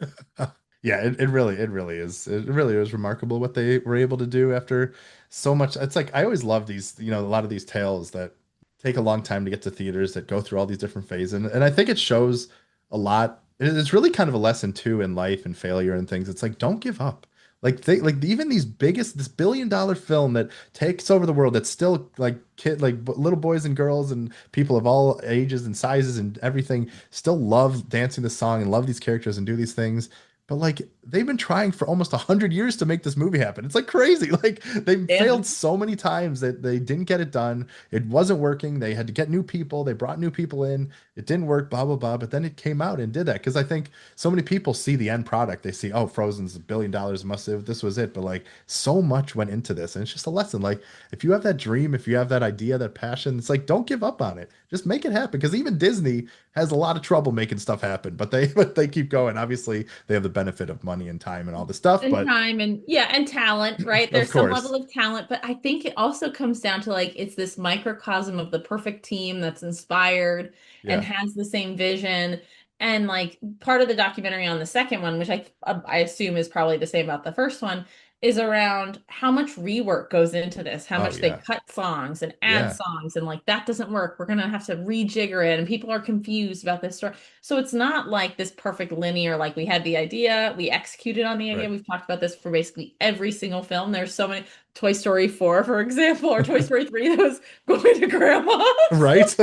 Yeah, it really is. It really is remarkable what they were able to do after so much. It's like I always love these, a lot of these tales that take a long time to get to theaters, that go through all these different phases. And I think it shows a lot. It's really kind of a lesson too in life and failure and things. It's like don't give up. Like even this $1 billion film that takes over the world, that's still like little boys and girls and people of all ages and sizes and everything still love dancing the song and love these characters and do these things. But like they've been trying for almost 100 years to make this movie happen. It's like crazy. Like they Yeah. failed so many times that they didn't get it done. It wasn't working. They had to get new people. They brought new people in. It didn't work, blah, blah, blah. But then it came out and did that. Because I think so many people see the end product. They see, oh, Frozen's $1 billion massive. This was it. But like so much went into this. And it's just a lesson. Like if you have that dream, if you have that idea, that passion, it's like don't give up on it. Just make it happen. Because even Disney has a lot of trouble making stuff happen, but they but they keep going. Obviously, they have the benefit of money and time and all this stuff, And but time and yeah, and talent, right? of There's some course. level of talent, but I think it also comes down to like it's this microcosm of the perfect team that's inspired and Yeah. has the same vision. And like part of the documentary on the second one, which I assume is probably the same about the first one, is around how much rework goes into this, how Oh much they yeah. cut songs and add Yeah. songs, and like that doesn't work. We're gonna have to rejigger it, and people are confused about this story. So it's not like this perfect linear, like we had the idea, we executed on the idea. Right. We've talked about this for basically every single film. There's so many, Toy Story 4, for example, or Toy Story 3 that was going to grandma's. Right.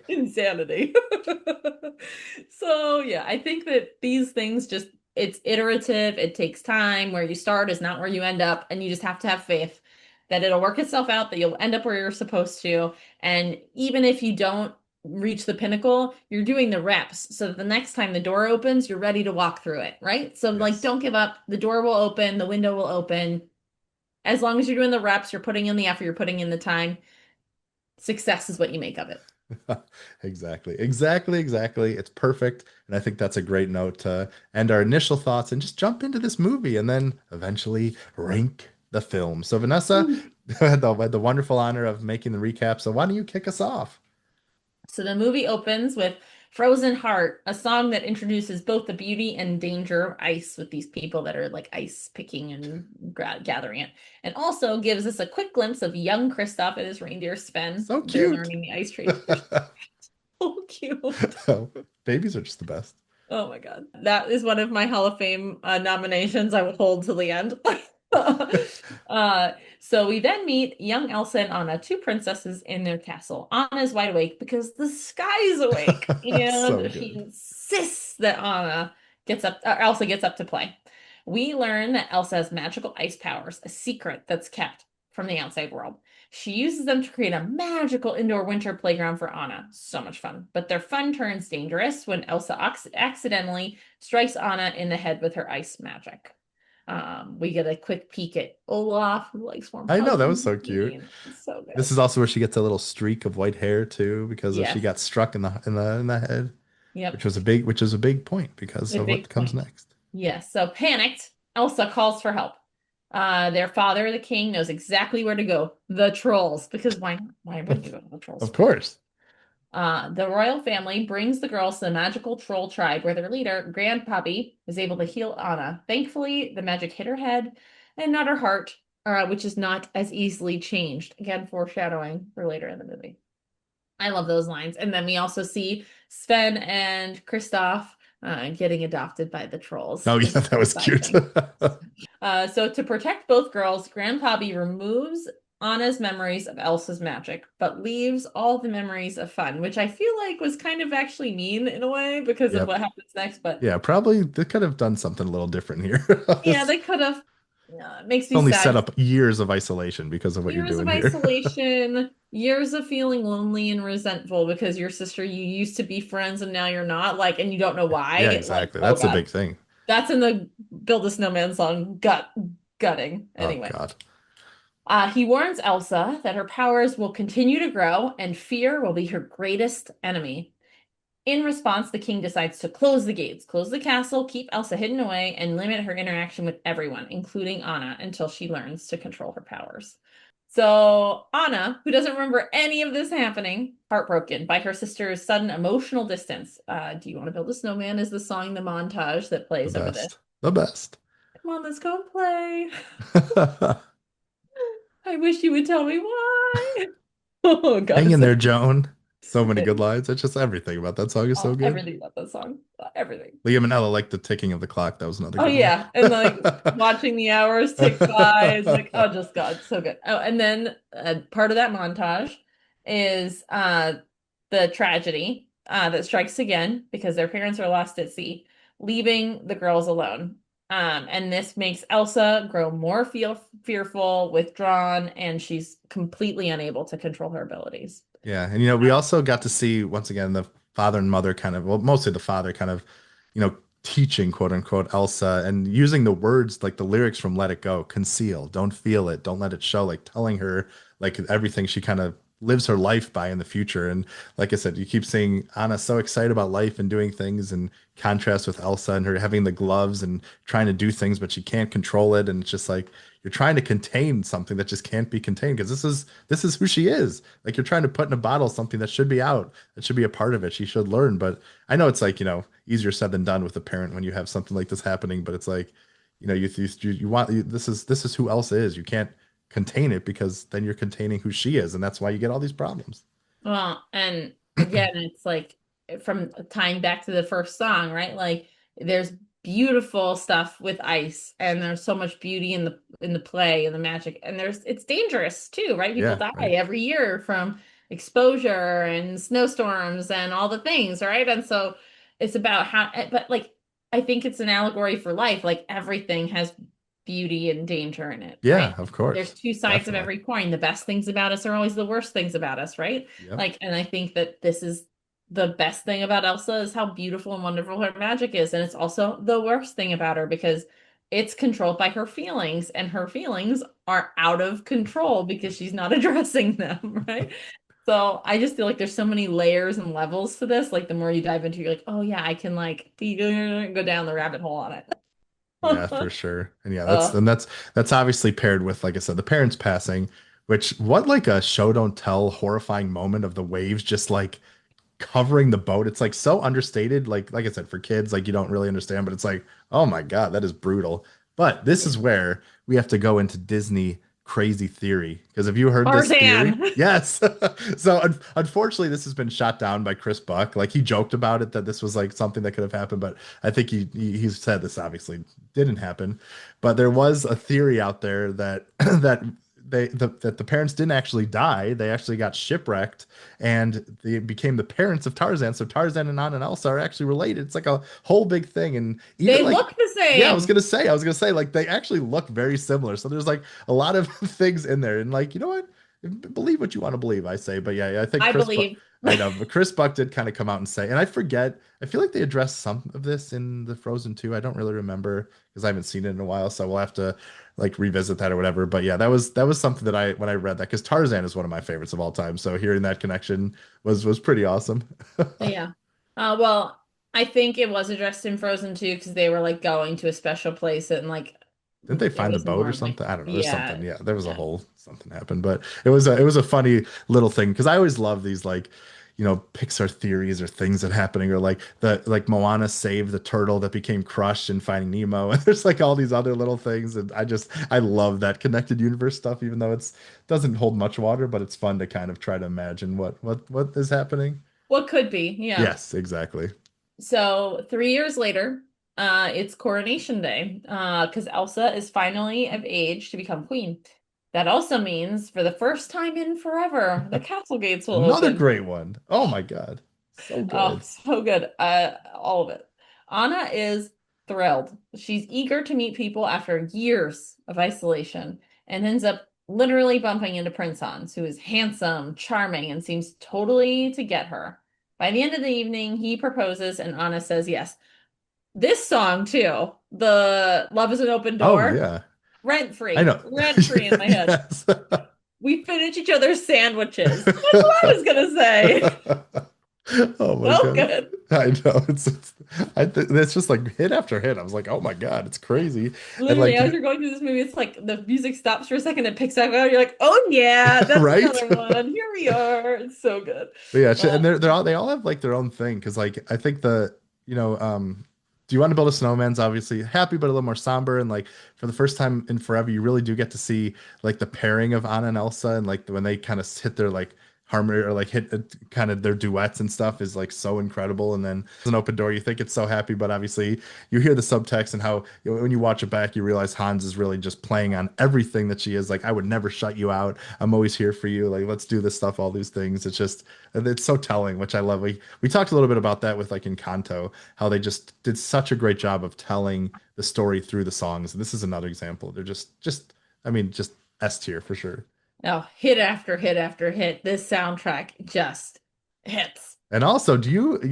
Insanity. So yeah, I think that these things just it's iterative, it takes time. Where you start is not where you end up, and you just have to have faith that it'll work itself out, that you'll end up where you're supposed to. And even if you don't reach the pinnacle, you're doing the reps so that the next time the door opens, you're ready to walk through it, right? So like Yes. don't give up. The door will open, the window will open. As long as you're doing the reps, you're putting in the effort, you're putting in the time, success is what you make of it. Exactly. Exactly. Exactly. It's perfect. And I think that's a great note to end our initial thoughts and just jump into this movie and then eventually rank the film. So, Vanessa, I had the wonderful honor of making the recap. So, why don't you kick us off? So the movie opens with Frozen Heart, a song that introduces both the beauty and danger of ice with these people that are like ice picking and gathering it. And also gives us a quick glimpse of young Kristoff and his reindeer Sven. So They're cute. learning the ice trade. They're so cute. Oh, babies are just the best. Oh my God. That is one of my Hall of Fame nominations I would hold till the end. So we then meet young Elsa and Anna, two princesses in their castle. Anna is wide awake because the sky is awake, So and she good. insists that Elsa gets up to play. We learn that Elsa has magical ice powers, a secret that's kept from the outside world. She uses them to create a magical indoor winter playground for Anna. So much fun. But their fun turns dangerous when Elsa accidentally strikes Anna in the head with her ice magic. We get a quick peek at Olaf, who likes warm I know that hugs was and so cute. cream. It's so This good. is also where she gets a little streak of white hair too, because she Yes. got struck in the head, Yep. which was a big point because A of what big comes point. next. Yes. So panicked, Elsa calls for help. Their father, the king, knows exactly where to go. The trolls. Because why not? Why wouldn't you go to the trolls Of first? course. The royal family brings the girls to the magical troll tribe where their leader, Grandpappy, is able to heal Anna. Thankfully, the magic hit her head and not her heart, which is not as easily changed. Again, foreshadowing for later in the movie. I love those lines. And then we also see Sven and Kristoff getting adopted by the trolls, Oh which yeah, is that a was side cute. thing. So to protect both girls, Grandpappy removes Anna's memories of Elsa's magic, but leaves all the memories of fun, which I feel like was kind of actually mean in a way because of Yep. what happens next. But Yeah, probably they could have done something a little different here. yeah, It's they could have. It makes me only sad. set up years of isolation because of what you're Years of doing here. isolation, years of feeling lonely and resentful because your sister, you used to be friends and now you're not, like, and you don't know Yeah, why. Like, exactly. oh That's the God. big thing. That's in the Build a Snowman song, gutting. Oh Anyway. God. He warns Elsa that her powers will continue to grow and fear will be her greatest enemy. In response, the king decides to close the gates, close the castle, keep Elsa hidden away, and limit her interaction with everyone, including Anna, until she learns to control her powers. So, Anna, who doesn't remember any of this happening, heartbroken by her sister's sudden emotional distance. Do you want to build a snowman? Is the song the montage that The plays over this? best. The best. Come on, let's go play. I wish you would tell me why. Oh God, Hang it's in so there, Joan. So many good lines. It's just everything about that song is so Oh, good. everything about that song. Everything. Liam and Ella like the ticking of the clock. That was another Oh good one. yeah. And like watching the hours tick by is like, oh just God, so good. Oh, and then part of that montage is the tragedy that strikes again because their parents are lost at sea, leaving the girls alone. And this makes Elsa grow more fearful, withdrawn, and she's completely unable to control her abilities. Yeah, and we also got to see once again the father and mother kind of, well, mostly the father kind of, teaching quote unquote Elsa and using the words like the lyrics from Let It Go, conceal, don't feel it, don't let it show, like telling her like everything she kind of lives her life by in the future. And like I said, you keep seeing Anna so excited about life and doing things in contrast with Elsa and her having the gloves and trying to do things, but she can't control it. And it's just like you're trying to contain something that just can't be contained because this is who she is. Like you're trying to put in a bottle something that should be out, that should be a part of it. She should learn. But I know it's like, easier said than done with a parent when you have something like this happening, but it's like, you want this is who Elsa is. You can't contain it because then you're containing who she is, and that's why you get all these problems. Well, and again, it's like from tying back to the first song, right? Like there's beautiful stuff with ice and there's so much beauty in the play and the magic. And it's dangerous too, right? People Yeah, die right. every year from exposure and snowstorms and all the things, right? And so it's about how but like I think it's an allegory for life. Like everything has beauty and danger in it, Yeah, right? of There's course. two sides of Definitely. every coin. The best things about us are always the worst things about us, right? Yep. Like, and I think that this is the best thing about Elsa is how beautiful and wonderful her magic is. And it's also the worst thing about her because it's controlled by her feelings, and her feelings are out of control because she's not addressing them, right? So I just feel like there's so many layers and levels to this. Like the more you dive into, you're like, oh yeah, I can like go down the rabbit hole on it. Yeah, for sure. And yeah, that's uh, and that's obviously paired with, like I said, the parents passing, which what like a show don't tell horrifying moment of the waves just like covering the boat. It's like so understated. Like I said, for kids, like you don't really understand, but it's like, oh my God, that is brutal. But this is where we have to go into Disney crazy theory. Because have you heard this theory? Tarzan. Yes. So unfortunately, this has been shot down by Chris Buck. Like he joked about it that this was like something that could have happened, but I think he said this obviously didn't happen. But there was a theory out there that that the parents didn't actually die. They actually got shipwrecked and they became the parents of Tarzan. So Tarzan and Anna and Elsa are actually related. It's like a whole big thing. And even They like, look the yeah, same. I was gonna say, like they actually look very similar. So there's like a lot of things in there. And like, you know what? Believe what you want to believe, I say. But yeah, I think I Chris Buck, believe. I know, but Chris Buck did kind of come out and say, and I forget, I feel like they addressed some of this in the Frozen 2. I don't really remember because I haven't seen it in a while. So we'll have to like revisit that or whatever. But yeah, that was something that I when I read that because Tarzan is one of my favorites of all time. So hearing that connection was pretty awesome. Yeah. Well, I think it was addressed in Frozen 2 because they were like going to a special place and like Didn't they it find the was boat or more like, something? I don't know. There's something. yeah, Yeah, there was a yeah. whole something happened, but it was a funny little thing because I always love these like Pixar theories or things that happening or like Moana saved the turtle that became crushed in Finding Nemo and there's like all these other little things and I love that connected universe stuff even though it's doesn't hold much water but it's fun to kind of try to imagine what is happening. What could be, yeah. Yes, exactly. So 3 years later, it's coronation day, because Elsa is finally of age to become queen. That also means for the first time in forever, the castle gates will Another open. great one. Oh my God. So Oh, good. so good. All of it. Anna is thrilled. She's eager to meet people after years of isolation and ends up literally bumping into Prince Hans, who is handsome, charming, and seems totally to get her. By the end of the evening, he proposes and Anna says yes. This song, too, the Love is an Open Oh Door, yeah. I know. rent free in my head. Yes. We finish each other's sandwiches. That's what I was gonna say. Oh my So God. good. I know. It's just like hit after hit. I was like, oh my God, it's crazy. And Literally, like, as you're going through this movie, it's like the music stops for a second, it picks up, and you're like, "Oh yeah, that's right? another one. Here we are." It's so good. But yeah, Uh, and they all have like their own thing because like I think do you want to build a snowman's obviously happy but a little more somber and like for the first time in forever you really do get to see like the pairing of Anna and Elsa and like when they kind of hit their like harmony or like hit kind of their duets and stuff is like so incredible. And then it's an open door. You think it's so happy, but obviously you hear the subtext and how when you watch it back, you realize Hans is really just playing on everything that she is. Like, I would never shut you out. I'm always here for you. Like, let's do this stuff, all these things. It's so telling, which I love. We talked a little bit about that with like Encanto, how they just did such a great job of telling the story through the songs. And this is another example. They're I mean, just S tier for sure. Now, hit after hit after hit. This soundtrack just hits. And also,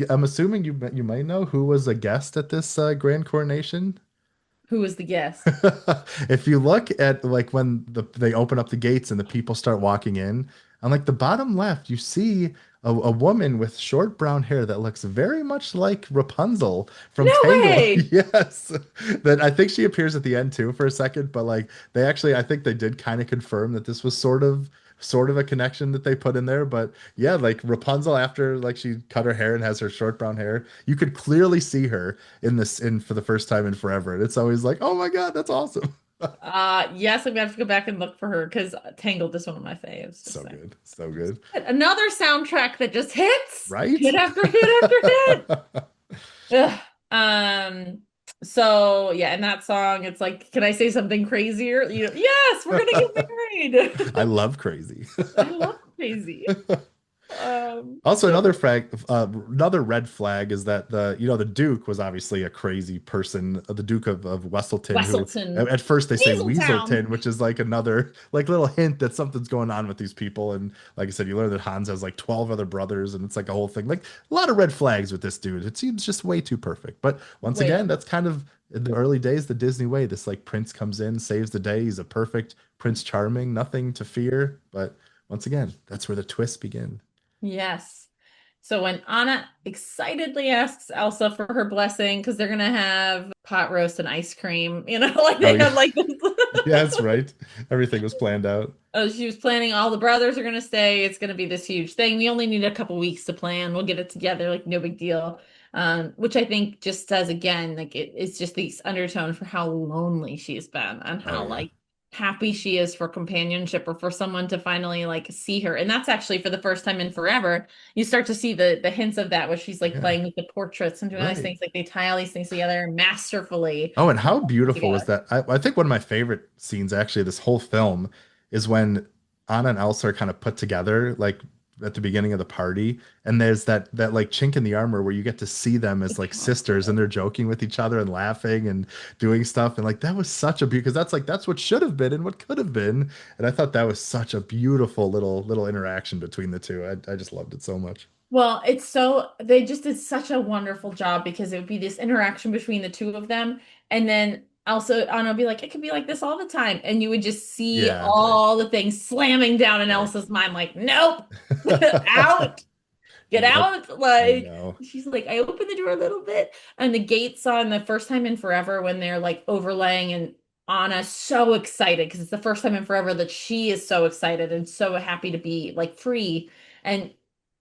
I'm assuming you might know who was a guest at this grand coronation. Who was the guest? If you look at like when they open up the gates and the people start walking in, on like the bottom left, you see a woman with short brown hair that looks very much like Rapunzel from No Tangled. way. Yes. That I think she appears at the end too for a second, but like I think they did kind of confirm that this was sort of a connection that they put in there. But yeah, like Rapunzel after like she cut her hair and has her short brown hair, you could clearly see her in for the first time in forever. And it's always like, oh my God, that's awesome. Yes, I'm gonna have to go back and look for her because Tangled is one of my faves. Just So saying. good. So good. Another soundtrack that just hits, Right? hit after hit after hit. Ugh. So yeah, in that song, it's like, can I say something crazier? Yes, we're gonna get married. I love crazy. I love crazy. Also, So another red flag is that the Duke was obviously a crazy person, the Duke of Westleton, who Westleton, at first they say Weaseltown. Weaselton, which is like another like little hint that something's going on with these people. And like I said, you learn that Hans has like 12 other brothers, and it's like a whole thing. Like a lot of red flags with this dude. It seems just way too perfect. But once Way again, too. that's kind of in the early days, the Disney way. This like prince comes in, saves the day. He's a perfect Prince Charming, nothing to fear. But once again, that's where the twists begin. Yes. So when Anna excitedly asks Elsa for her blessing, because they're gonna have pot roast and ice cream, like Oh they yeah. have like this. Yeah, that's right. Everything was planned out. Oh, she was planning all the brothers are gonna stay. It's gonna be this huge thing. We only need a couple weeks to plan. We'll get it together, like no big deal. Which I think just says again, like it's just this undertone for how lonely she's been and Oh how yeah. like happy she is for companionship or for someone to finally like see her. And that's actually for the first time in forever. You start to see the hints of that where she's like Yeah. playing with the portraits and doing all these Right. things. Like they tie all these things together masterfully Oh, and how beautiful was together. that? I think one of my favorite scenes actually of this whole film is when Anna and Elsa are kind of put together, like at the beginning of the party, and there's that like chink in the armor where you get to see them as like sisters and they're joking with each other and laughing and doing stuff. And like that was such a beauty because that's what should have been and what could have been. And I thought that was such a beautiful little interaction between the two. I just loved it so much. Well, they just did such a wonderful job because it would be this interaction between the two of them. And then also Anna would be like, it could be like this all the time. And you would just see Yeah, right. all the things slamming down in Right. Elsa's mind, like, nope, out, get Yep. out. I Like, know. she's like, I opened the door a little bit. And the gates on the first time in forever when they're like overlaying and Anna's so excited because it's the first time in forever that she is so excited and so happy to be like free. And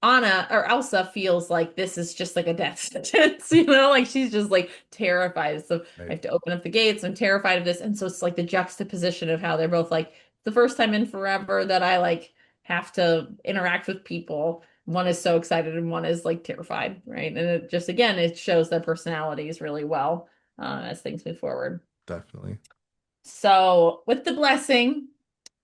Anna or Elsa feels like this is just like a death sentence, like she's just like terrified. So I Right. have to open up the gates. I'm terrified of this. And so it's like the juxtaposition of how they're both like the first time in forever that I like have to interact with people. One is so excited and one is like terrified, right? And it just again, it shows their personalities really well as things move forward. Definitely. So with the blessing,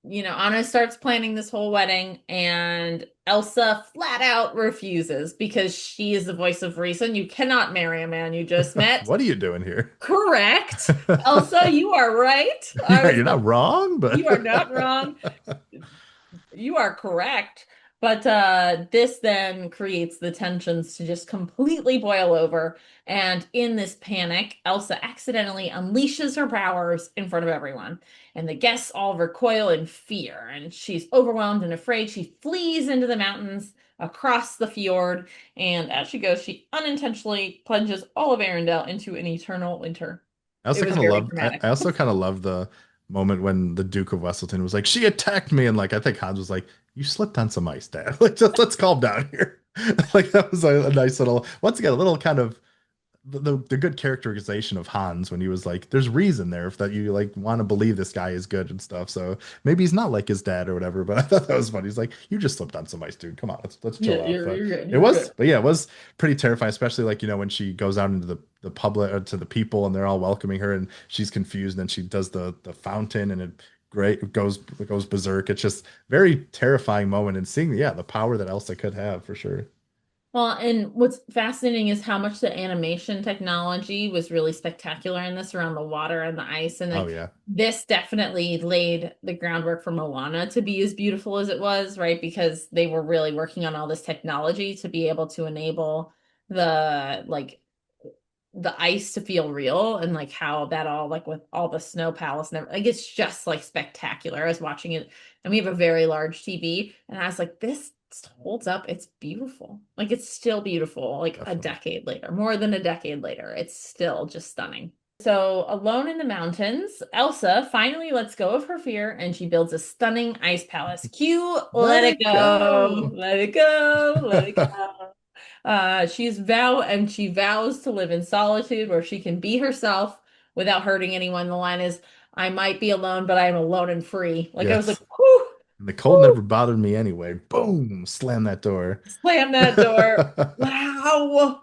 Anna starts planning this whole wedding, and Elsa flat out refuses because she is the voice of reason. You cannot marry a man you just met. What are you doing here? Correct. Elsa, you are right. I Yeah, was you're like, not wrong, but you are not wrong. You are correct. But this then creates the tensions to just completely boil over. And in this panic, Elsa accidentally unleashes her powers in front of everyone. And the guests all recoil in fear. And she's overwhelmed and afraid. She flees into the mountains across the fjord. And as she goes, she unintentionally plunges all of Arendelle into an eternal winter. I It also was kind of very loved. dramatic. I also kind of loved the moment when the Duke of Westleton was like, "She attacked me," and like I think Hans was like, "You slipped on some ice, Dad. Like, just let's calm down here." Like that was a nice little, once again, a little kind of the good characterization of Hans when he was like, there's reason there if that you like want to believe this guy is good and stuff. So maybe he's not like his dad or whatever. But I thought that was funny. He's like, you just slipped on some ice, dude. Come on, let's Yeah, chill out. But you're good. it You're was, good. but yeah, it was pretty terrifying, especially like when she goes out into the public to the people and they're all welcoming her and she's confused and then she does the fountain and it goes berserk. It's just very terrifying moment and seeing yeah the power that Elsa could have for sure. Well, and what's fascinating is how much the animation technology was really spectacular in this around the water and the ice. And Oh like yeah, this definitely laid the groundwork for Moana to be as beautiful as it was, right? Because they were really working on all this technology to be able to enable the the ice to feel real and like how that all like with all the snow palace and everything, like it's just like spectacular. I was watching it and we have a very large TV and I was like, this holds up. It's beautiful. Like it's still beautiful, like a definitely. decade later, more than a decade later. It's still just stunning. So, alone in the mountains, Elsa finally lets go of her fear and she builds a stunning ice palace. Cue, Let let it it go, go. let it go, let it go. She vows to live in solitude where she can be herself without hurting anyone. The line is, I might be alone, but I am alone and free. Like I was like, Yes. whoo, And the cold whoo, never bothered me anyway. Boom, slam that door. slam that door. Wow.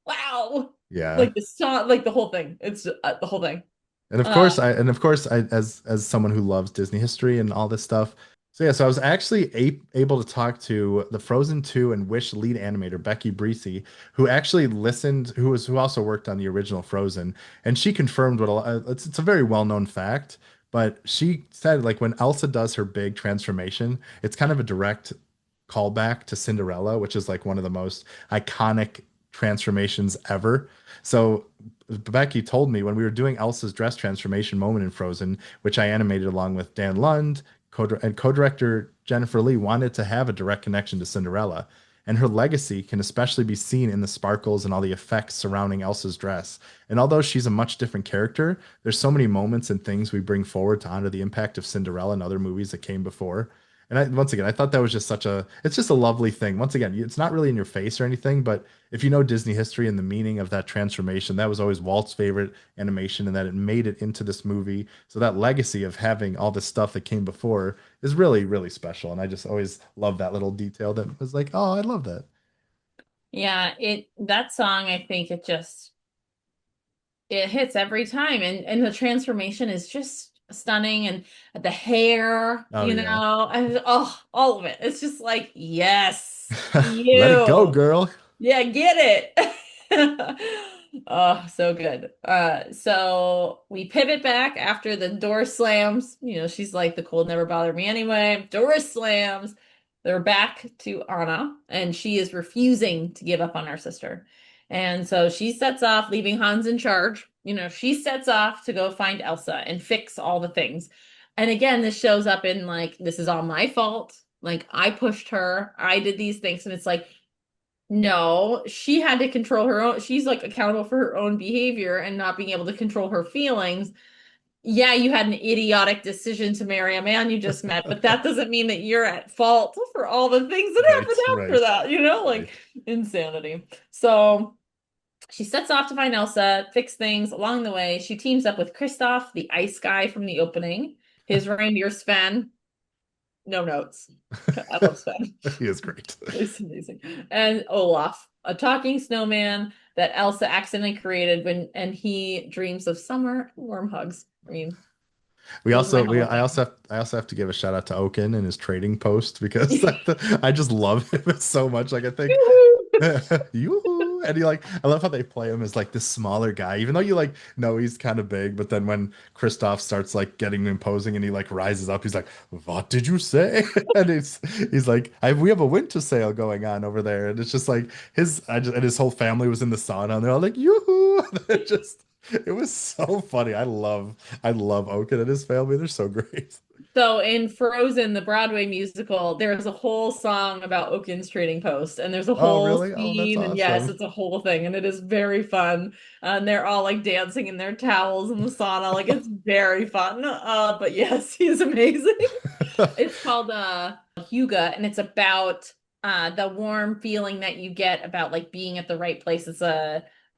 Wow. Yeah. Like the song, like the whole thing. It's the whole thing. Uh, And of course I as someone who loves Disney history and all this stuff. So yeah, so I was actually able to talk to the Frozen 2 and Wish lead animator Becky Breesy, who actually listened, who also worked on the original Frozen, and she confirmed what it's a very well-known fact, but she said like when Elsa does her big transformation, it's kind of a direct callback to Cinderella, which is like one of the most iconic transformations ever. So Becky told me when we were doing Elsa's dress transformation moment in Frozen, which I animated along with Dan Lund, and co-director Jennifer Lee wanted to have a direct connection to Cinderella. And her legacy can especially be seen in the sparkles and all the effects surrounding Elsa's dress. And although she's a much different character, there's so many moments and things we bring forward to honor the impact of Cinderella and other movies that came before. And once again, I thought that was just it's just a lovely thing. Once again, it's not really in your face or anything, but if you know Disney history and the meaning of that transformation, that was always Walt's favorite animation and that it made it into this movie. So that legacy of having all this stuff that came before is really, really special. And I just always love that little detail that was like, oh, I love that. yeah, that song, I think it hits every time and the transformation is just stunning and the hair, Oh, yeah. and oh, all of it. It's just like, yes, Let it go, you. girl. Yeah, get it. Oh, so good. So we pivot back after the door slams. She's like, the cold never bothered me anyway. Door slams. They're back to Anna, and she is refusing to give up on her sister. And so she sets off, leaving Hans in charge. She sets off to go find Elsa and fix all the things. And again, this shows up in like, this is all my fault. Like, I pushed her, I did these things. And it's like, no, she had to control her own. She's like accountable for her own behavior and not being able to control her feelings. Yeah, you had an idiotic decision to marry a man you just met, but that doesn't mean that you're at fault for all the things that happened Right, after right, that, like right. insanity. So she sets off to find Elsa, fix things. Along the way, she teams up with Kristoff, the ice guy from the opening, his reindeer Sven. No notes. I love Sven. He is great. It's amazing. And Olaf, a talking snowman that Elsa accidentally created and he dreams of summer warm hugs. I mean, those are my Hall of Fame. I also have to give a shout out to Oaken and his trading post because I just love him so much. Like I think yoo and I love how they play him as like this smaller guy, even though you like know he's kind of big, but then when Kristoff starts like getting imposing and he like rises up, he's like, "What did you say?" And he's like, we have a winter sale going on over there." And it's just like and his whole family was in the sauna and they're all like, "Yoo-hoo!" It just it was so funny. I love Oaken and his family. They're so great. So in Frozen, the Broadway musical, there's a whole song about Oaken's trading post, and there's a Oh, whole really? Oh, that's scene, and yes, awesome. it's a whole thing, and it is very fun. And they're all like dancing in their towels in the sauna, like it's very fun. But yes, he's amazing. It's called Huga, and it's about the warm feeling that you get about like being at the right place. It's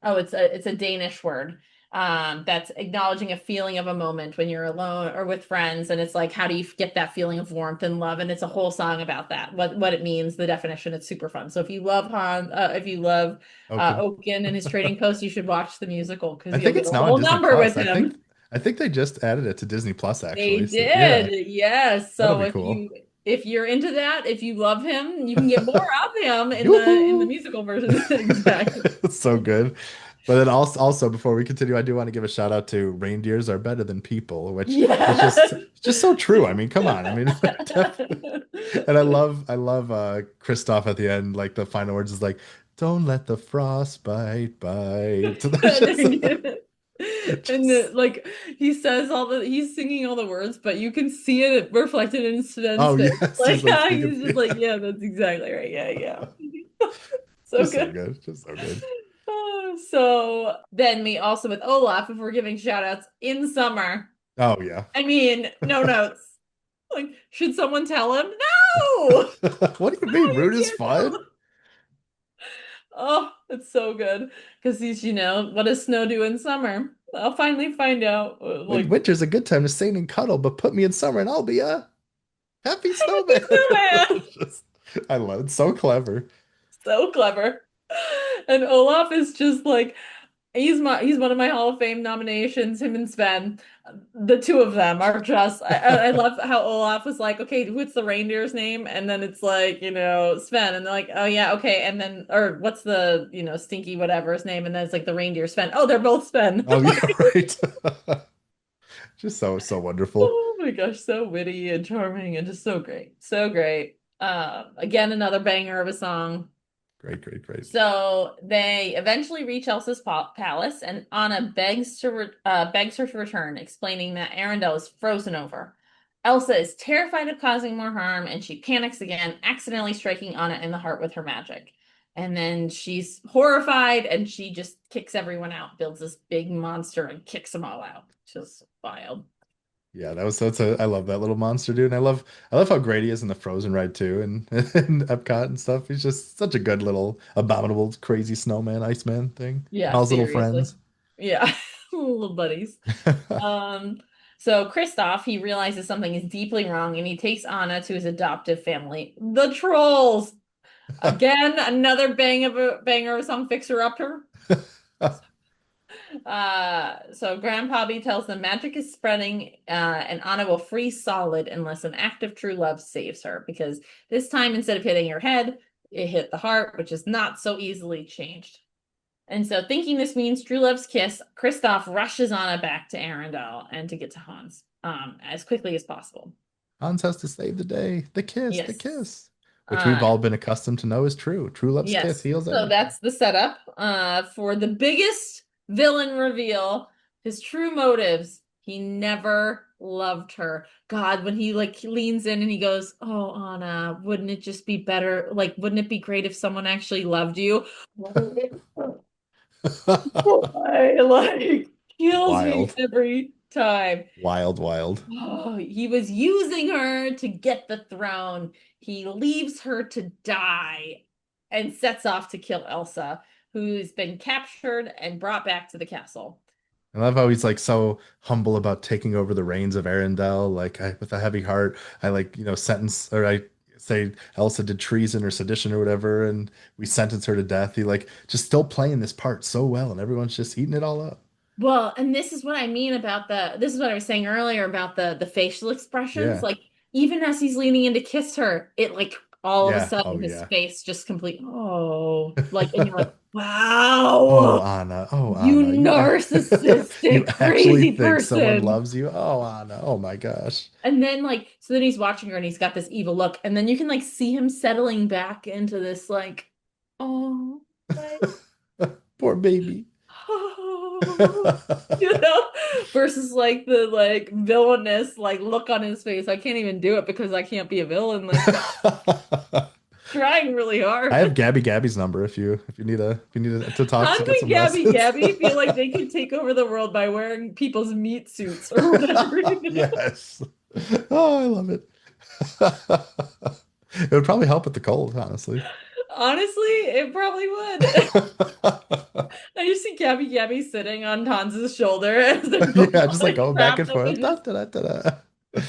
Oh, it's a Danish word. That's acknowledging a feeling of a moment when you're alone or with friends, and it's like, how do you get that feeling of warmth and love? And it's a whole song about that. What it means, the definition. It's super fun. So if you love Oaken. Oaken and his Trading Post, you should watch the musical because I you'll think get it's a now on whole Disney number with Plus. him. I think they just added it to Disney Plus They actually. So yeah, did, yes. that'll So be cool. if you're into that, if you love him, you can get more of him in the Yoo-hoo! musical version. Exactly. It's so good. But then also before we continue, I do want to give a shout out to reindeers are better than people, which is Yes. just so true. I mean, come on. I mean, definitely. And I love Kristoff at the end, like the final words is like, "Don't let the frostbite bite." So that's just, And just like he's singing all the words, but you can see it reflected in Sven's oh face. yes, Like he's like speaking. he's just like, Yeah. yeah, that's exactly right. Yeah, yeah. So Just so good. good. Just so good. So then we also with Olaf, if we're giving shout outs in summer. Oh yeah. I mean, no notes. Like, should someone tell him? No! What do you mean? You Rude is can't tell fun? him. Oh, it's so good. Because what does snow do in summer? I'll finally find out. Like, Winter's a good time to sing and cuddle, but put me in summer and I'll be a happy snowman. snowman. It's just, I love it. So clever. So clever. And Olaf is just like, he's one of my Hall of Fame nominations, him and Sven. The two of them are just I love how Olaf was like, okay, what's the reindeer's name? And then it's like, Sven, and they're like, oh yeah, okay, and then or what's the, stinky whatever his name, and then it's like the reindeer Sven. Oh, they're both Sven. Oh yeah, right. Just so wonderful. Oh my gosh, so witty and charming and just so great. So great. Again, another banger of a song. Great, great, great. So they eventually reach Elsa's palace, and Anna begs her to return, explaining that Arendelle is frozen over. Elsa is terrified of causing more harm, and she panics again, accidentally striking Anna in the heart with her magic. And then she's horrified, and she just kicks everyone out, builds this big monster, and kicks them all out. Just wild. Yeah, that's a I love that little monster dude. And I love how great he is in the Frozen ride too and Epcot and stuff. He's just such a good little abominable crazy snowman, Iceman thing. And Yeah, all his little seriously. friends. Yeah, little buddies. Um, so Kristoff, he realizes something is deeply wrong and he takes Anna to his adoptive family, the Trolls. Again, another banger of a song, Fixer Upper. So Grandpappy tells them magic is spreading, and Anna will freeze solid unless an act of true love saves her. Because this time, instead of hitting her head, it hit the heart, which is not so easily changed. And so, thinking this means true love's kiss, Kristoff rushes Anna back to Arendelle and to get to Hans, as quickly as possible. Hans has to save the day. The Yes. kiss, which we've Uh, all been accustomed to know is true. True love's kiss yes. heals So everything. that's the setup for the biggest villain reveal, his true motives. He never loved her. God, when he like leans in and he goes, "Oh, Anna, wouldn't it just be better? Like, wouldn't it be great if someone actually loved you?" I like kills me Wild, every time. wild, wild. Oh, he was using her to get the throne. He leaves her to die and sets off to kill Elsa, who's been captured and brought back to the castle. I love how he's like so humble about taking over the reins of Arendelle. With a heavy heart, I sentence or I say Elsa did treason or sedition or whatever, and we sentence her to death. He like just still playing this part so well, and everyone's just eating it all up. Well, and this is what I mean about this is what I was saying earlier about the facial expressions. Yeah, Like even as he's leaning in to kiss her, it like all of a yeah, sudden oh his yeah. face just complete like and you're like, Oh wow, Anna, you you narcissistic actually crazy think someone person. loves you? Oh Anna, oh my gosh. And then like so then he's watching her and he's got this evil look, and then you can like see him settling back into this like, oh, like Poor baby. you know, versus like the like villainous like look on his face. I can't even do it because I can't be a villain. Like trying really I hard. have Gabby's number if you need to talk to Hanmi get some Gabby lessons. Gabby feel like they could take over the world by wearing people's meat suits or whatever. Yes. Oh, I love it. It would probably help with the cold, honestly. Honestly, it probably would. I just see Gabby sitting on Hans's shoulder as they're both Yeah, just like like going back and wrapped up forth. in Da, this. da, da, da, da.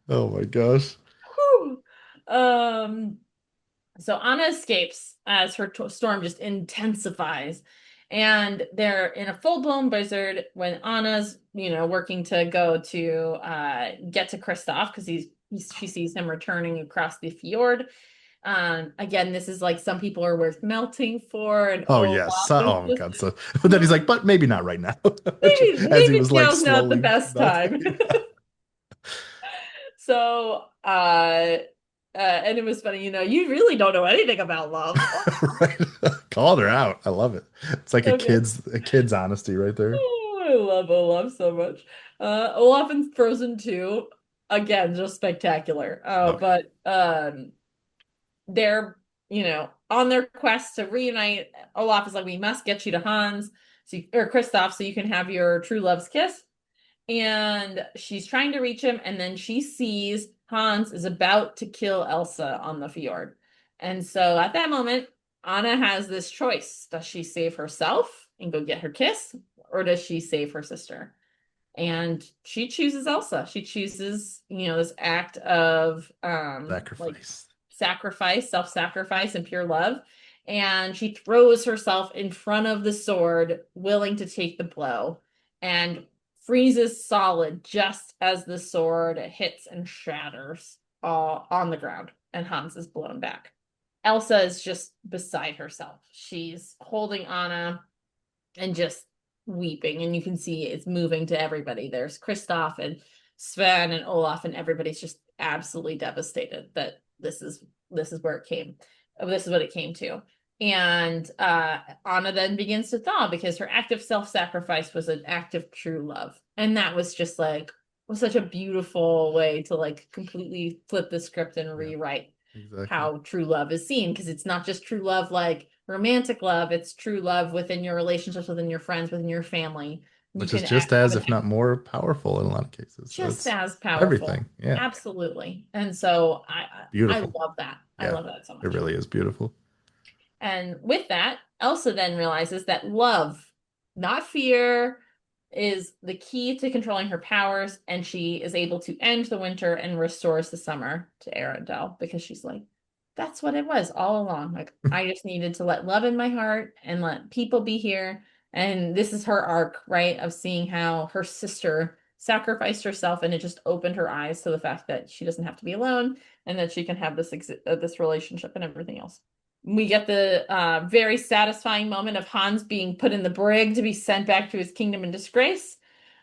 Oh my gosh. Whew. Um, so Anna escapes as her storm just intensifies. And they're in a full-blown blizzard when Anna's, working to go to get to Kristoff because she sees him returning across the fjord. Again, this is like some people are worth melting for, and Oh Olaf yes. is Oh my just God. So but then he's like, but maybe not right now. As he maybe was like now's not the slowly best time. melting. So, and it was funny, you really don't know anything about love. Oh, Right. Called her out. I love it. It's like so good. a kid's honesty right there. Oh, I love Olaf so much. Olaf and Frozen 2, again, just spectacular. Oh yeah. But they're, on their quest to reunite. Olaf is like, we must get you to Hans, or Kristoff, so you can have your true love's kiss. And she's trying to reach him, and then she sees Hans is about to kill Elsa on the fjord. And so at that moment, Anna has this choice. Does she save herself and go get her kiss, or does she save her sister? And she chooses Elsa. She chooses, this act of like Sacrifice. sacrifice, self-sacrifice and pure love. And she throws herself in front of the sword, willing to take the blow, and freezes solid just as the sword hits and shatters on the ground, and Hans is blown back. Elsa is just beside herself. She's holding Anna and just weeping, and you can see it's moving to everybody. There's Kristoff and Sven and Olaf, and everybody's just absolutely devastated that this is where it came. This is what it came to. And Anna then begins to thaw because her act of self-sacrifice was an act of true love. And that was just like was such a beautiful way to like completely flip the script and Yeah, rewrite exactly. how true love is seen, because it's not just true love like romantic love, it's true love within your relationships, within your friends, within your family. You Which is can just have as, an if not more powerful in a lot of cases. So just it's as powerful. everything. Yeah. Absolutely. And so I Beautiful. love that. I Yeah. love that so It much. really is beautiful. And with that, Elsa then realizes that love, not fear, is the key to controlling her powers, and she is able to end the winter and restores the summer to Arendelle because she's like, that's what it was all along. Like, I just needed to let love in my heart and let people be here. And this is her arc, right? Of seeing how her sister sacrificed herself, and it just opened her eyes to the fact that she doesn't have to be alone and that she can have this relationship and everything else. We get the very satisfying moment of Hans being put in the brig to be sent back to his kingdom in disgrace.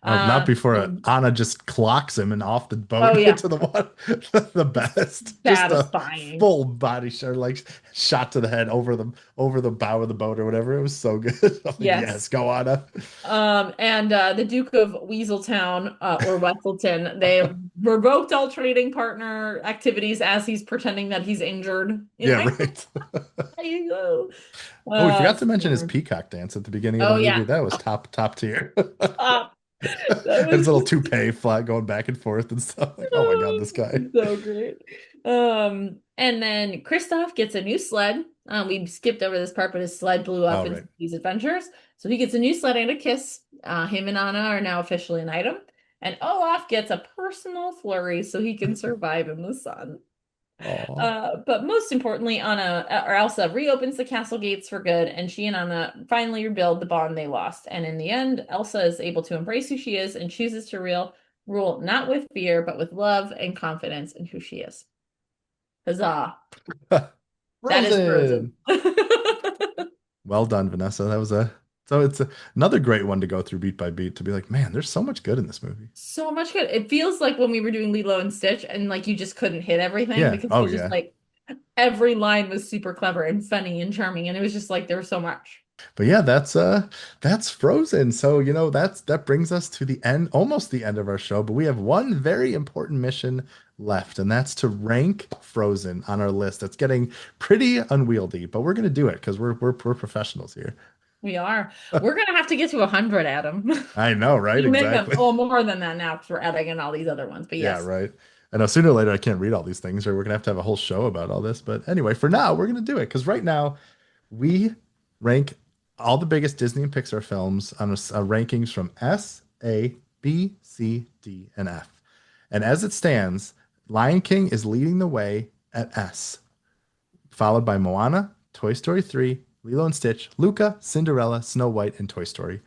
Oh, not before And Anna just clocks him and off the oh boat yeah, into the water. The just best. Just a satisfying. full body shot, like shot to the head over the bow of the boat or whatever. It was so good. I'm like, yes, Yes. go Anna. And the Duke of Weaseltown, or Wesselton, they revoked all trading partner activities as he's pretending that he's injured. Yeah, I right. you go. Oh, we forgot to mention his So peacock dance at the beginning of the oh movie. yeah. That was top tier. Stop. That And his little was toupee flat going back and forth and stuff. Like, oh my God, this guy. so great. And then Kristoff gets a new sled. We skipped over this part, but his sled blew up Oh, in right. these adventures. So he gets a new sled and a kiss. Him and Anna are now officially an item. And Olaf gets a personal flurry so he can survive in the sun. Oh, But most importantly, Anna or Elsa reopens the castle gates for good, and she and Anna finally rebuild the bond they lost. And in the end, Elsa is able to embrace who she is and chooses to rule not with fear, but with love and confidence in who she is. Huzzah! That is Frozen. Frozen. Well done, Vanessa. That was another great one to go through beat by beat to be like, man, there's so much good in this movie. So much good. It feels like when we were doing Lilo and Stitch, and like you just couldn't hit everything Yeah. because it Oh, was just yeah. like every line was super clever and funny and charming, and it was just like there was so much. But yeah, that's Frozen. So, that brings us to the end, almost the end of our show, but we have one very important mission left, and that's to rank Frozen on our list. That's getting pretty unwieldy, but we're gonna do it because we're professionals here. We are. We're gonna have to get to 100, Adam. I know, right? You make them Exactly. oh more than that now because we're adding in all these other ones. But Yeah, yes. right. I know sooner or later I can't read all these things, or we're gonna have to have a whole show about all this. But anyway, for now, we're gonna do it because right now we rank all the biggest Disney and Pixar films on rankings from S, A, B, C, D, and F. And as it stands, Lion King is leading the way at S, followed by Moana, Toy Story 3, Lilo and Stitch, Luca, Cinderella, Snow White, and Toy Story.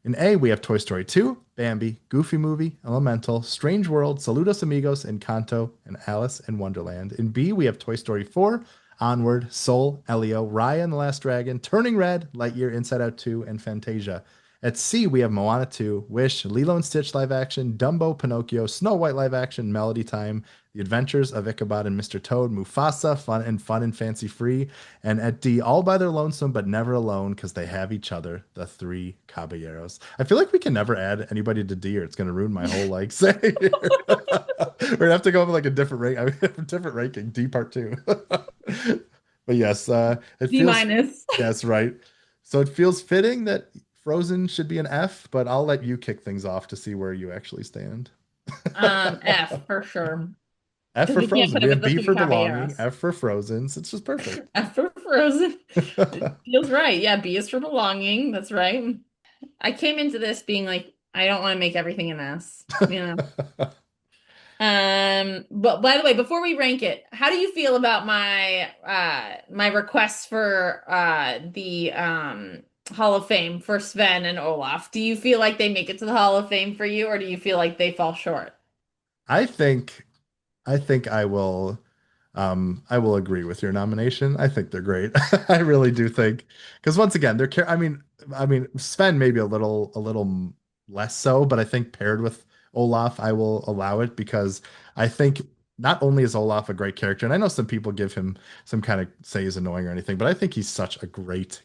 In A, we have Toy Story 2, Bambi, Goofy Movie, Elemental, Strange World, Saludos Amigos, Encanto, and Alice in Wonderland. In B, we have Toy Story 4, Onward, Soul, Elio, Raya and the Last Dragon, Turning Red, Lightyear, Inside Out 2, and Fantasia. At C, we have Moana 2, Wish, Lilo and Stitch live action, Dumbo, Pinocchio, Snow White live action, Melody Time, The Adventures of Ichabod and Mr. Toad, Mufasa, Fun and Fancy Free, and at D, all by their lonesome but never alone because they have each other, the three caballeros. I feel like we can never add anybody to D or it's going to ruin my whole like say here. We're gonna have to go with like a different rank, I mean, a different ranking, D part two. But yes, it D feels minus. yes, right. So it feels fitting that Frozen should be an F, but I'll let you kick things off to see where you actually stand. F for sure. F Because for we can't Frozen. put We it have with the B three for belonging, caballeros. F for Frozen. So it's just perfect. F for frozen. Feels right. Yeah, B is for belonging. That's right. I came into this being like, I don't want to make everything an S, you know. But by the way, before we rank it, how do you feel about my requests for the Hall of Fame for Sven and Olaf? Do you feel like they make it to the Hall of Fame for you, or do you feel like they fall short? I think I think I will agree with your nomination. I think they're great. I really do think because once again, I mean Sven maybe a little less so, but I think paired with Olaf, I will allow it because I think not only is Olaf a great character, and I know some people give him some kind of say he's annoying or anything, but I think he's such a great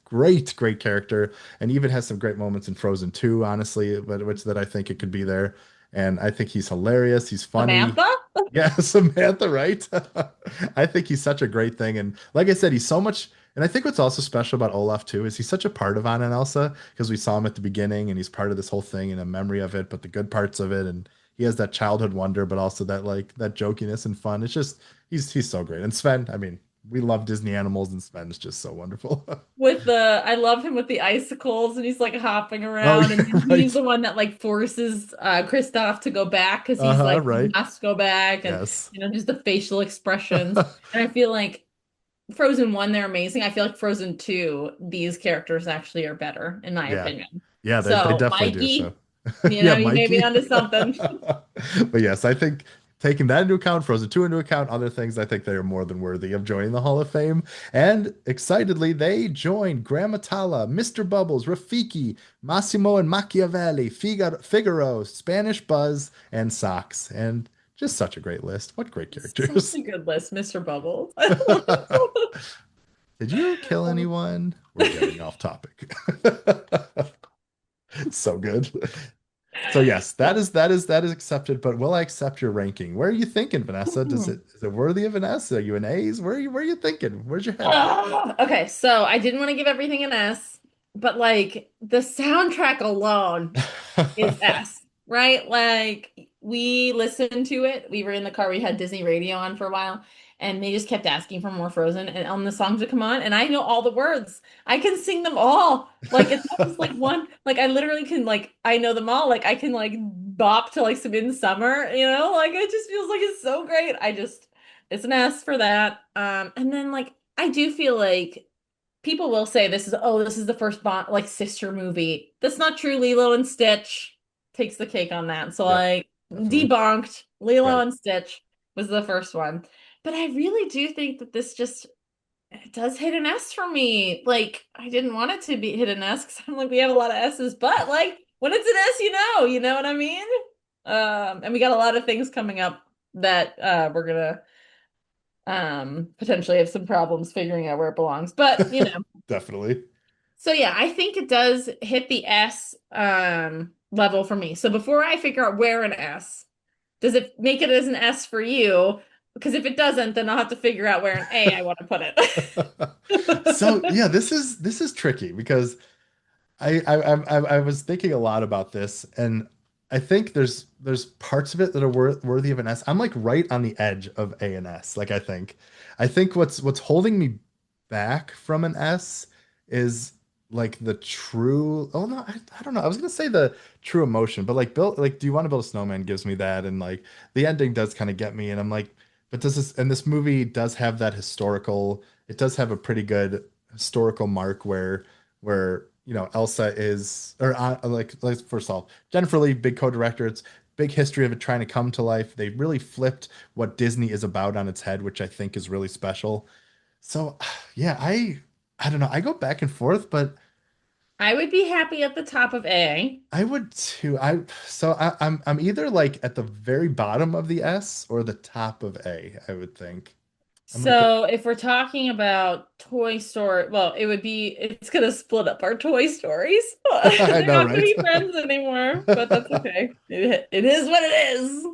character, and even has some great moments in Frozen 2, honestly, but which that I think it could be there. And I think he's hilarious. He's funny. Samantha? Yeah, Samantha, right? I think he's such a great thing. And like I said, he's so much. And I think what's also special about Olaf too is he's such a part of Anna and Elsa because we saw him at the beginning and he's part of this whole thing and a memory of it, but the good parts of it. And he has that childhood wonder, but also that like that jokiness and fun. It's just he's so great. And Sven, I mean, we love Disney animals and Sven is just so wonderful. With I love him with the icicles and he's like hopping Oh around and yeah, he's right. the one that like forces Kristoff to go back because he's Uh-huh, like he right. has to go back and Yes. just the facial expressions. And I feel like Frozen 1, they're amazing. I feel like Frozen 2, these characters actually are better, in my Yeah. opinion. Yeah, they So, definitely do. So, Mikey, yeah, you may be Mikey. onto something. But yes, I think taking that into account, Frozen 2 into account, other things, I think they are more than worthy of joining the Hall of Fame. And excitedly, they joined Grammatala, Mr. Bubbles, Rafiki, Massimo and Machiavelli, Figaro, Spanish Buzz, and Socks. And just such a great list. What great Such characters. a good list, Mr. Bubbles. I love him so Did you kill much. anyone? We're getting off topic. So good. So yes, that is accepted, but will I accept your ranking? Where are you thinking, Vanessa? Is it worthy of an S? Are you an A's? Where are you thinking? Where's your head at? Okay, so I didn't want to give everything an S, but like the soundtrack alone is S, right? Like we listened to it. We were in the car, we had Disney radio on for a while, and they just kept asking for more Frozen and on the songs would come on, and I know all the words. I can sing them all. Like it's not just like one, like I literally can like I know them all. Like I can like bop to like some In Summer, like it just feels like it's so great. It's an S for that. And then like I do feel like people will say this is the first bond like sister movie. That's not true. Lilo and Stitch takes the cake on that. So Yep, like definitely. debunked. Lilo Right. and Stitch was the first one. But I really do think that this just it does hit an S for me. Like I didn't want it to be hit an S because I'm like we have a lot of S's, but like when it's an S, you know what I mean? And we got a lot of things coming up that we're gonna potentially have some problems figuring out where it belongs. But Definitely. so yeah, I think it does hit the S level for me. So before I figure out where an S, does it make it as an S for you? Because if it doesn't, then I'll have to figure out where an A I want to put So it. yeah, this is tricky because I was thinking a lot about this, and I think there's parts of it that are worthy of an S. I'm like right on the edge of A and S. Like I think what's holding me back from an S is like the true. Oh no, I don't know. I was gonna say the true emotion, but like build like Do You Want to Build a Snowman gives me that, and like the ending does kind of get me, and I'm like, but does this and this movie does have that historical. It does have a pretty good historical mark where Elsa is or like first of all Jennifer Lee, big co-director. It's big history of it trying to come to life. They really flipped what Disney is about on its head, which I think is really special. So, yeah, I don't know. I go back and forth, but I would be happy at the top of A. I would too. I'm either like at the very bottom of the S or the top of A, I would think. I'm like, So if we're talking about Toy Story, well, it's gonna split up our Toy Stories. I They're know, not gonna right? be friends anymore, but that's okay. It is what it is.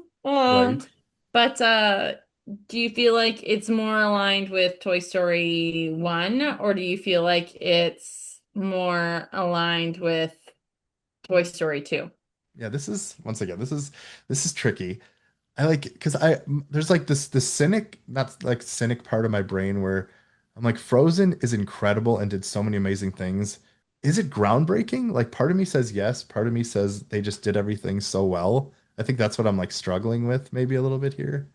Right. But do you feel like it's more aligned with Toy Story 1, or do you feel like it's more aligned with Toy Story 2? Yeah, this is once again, this is tricky. I like because there's like this cynic, not like cynic part of my brain where I'm like Frozen is incredible and did so many amazing things. Is it groundbreaking? Like part of me says yes, part of me says they just did everything so well. I think that's what I'm like struggling with maybe a little bit here.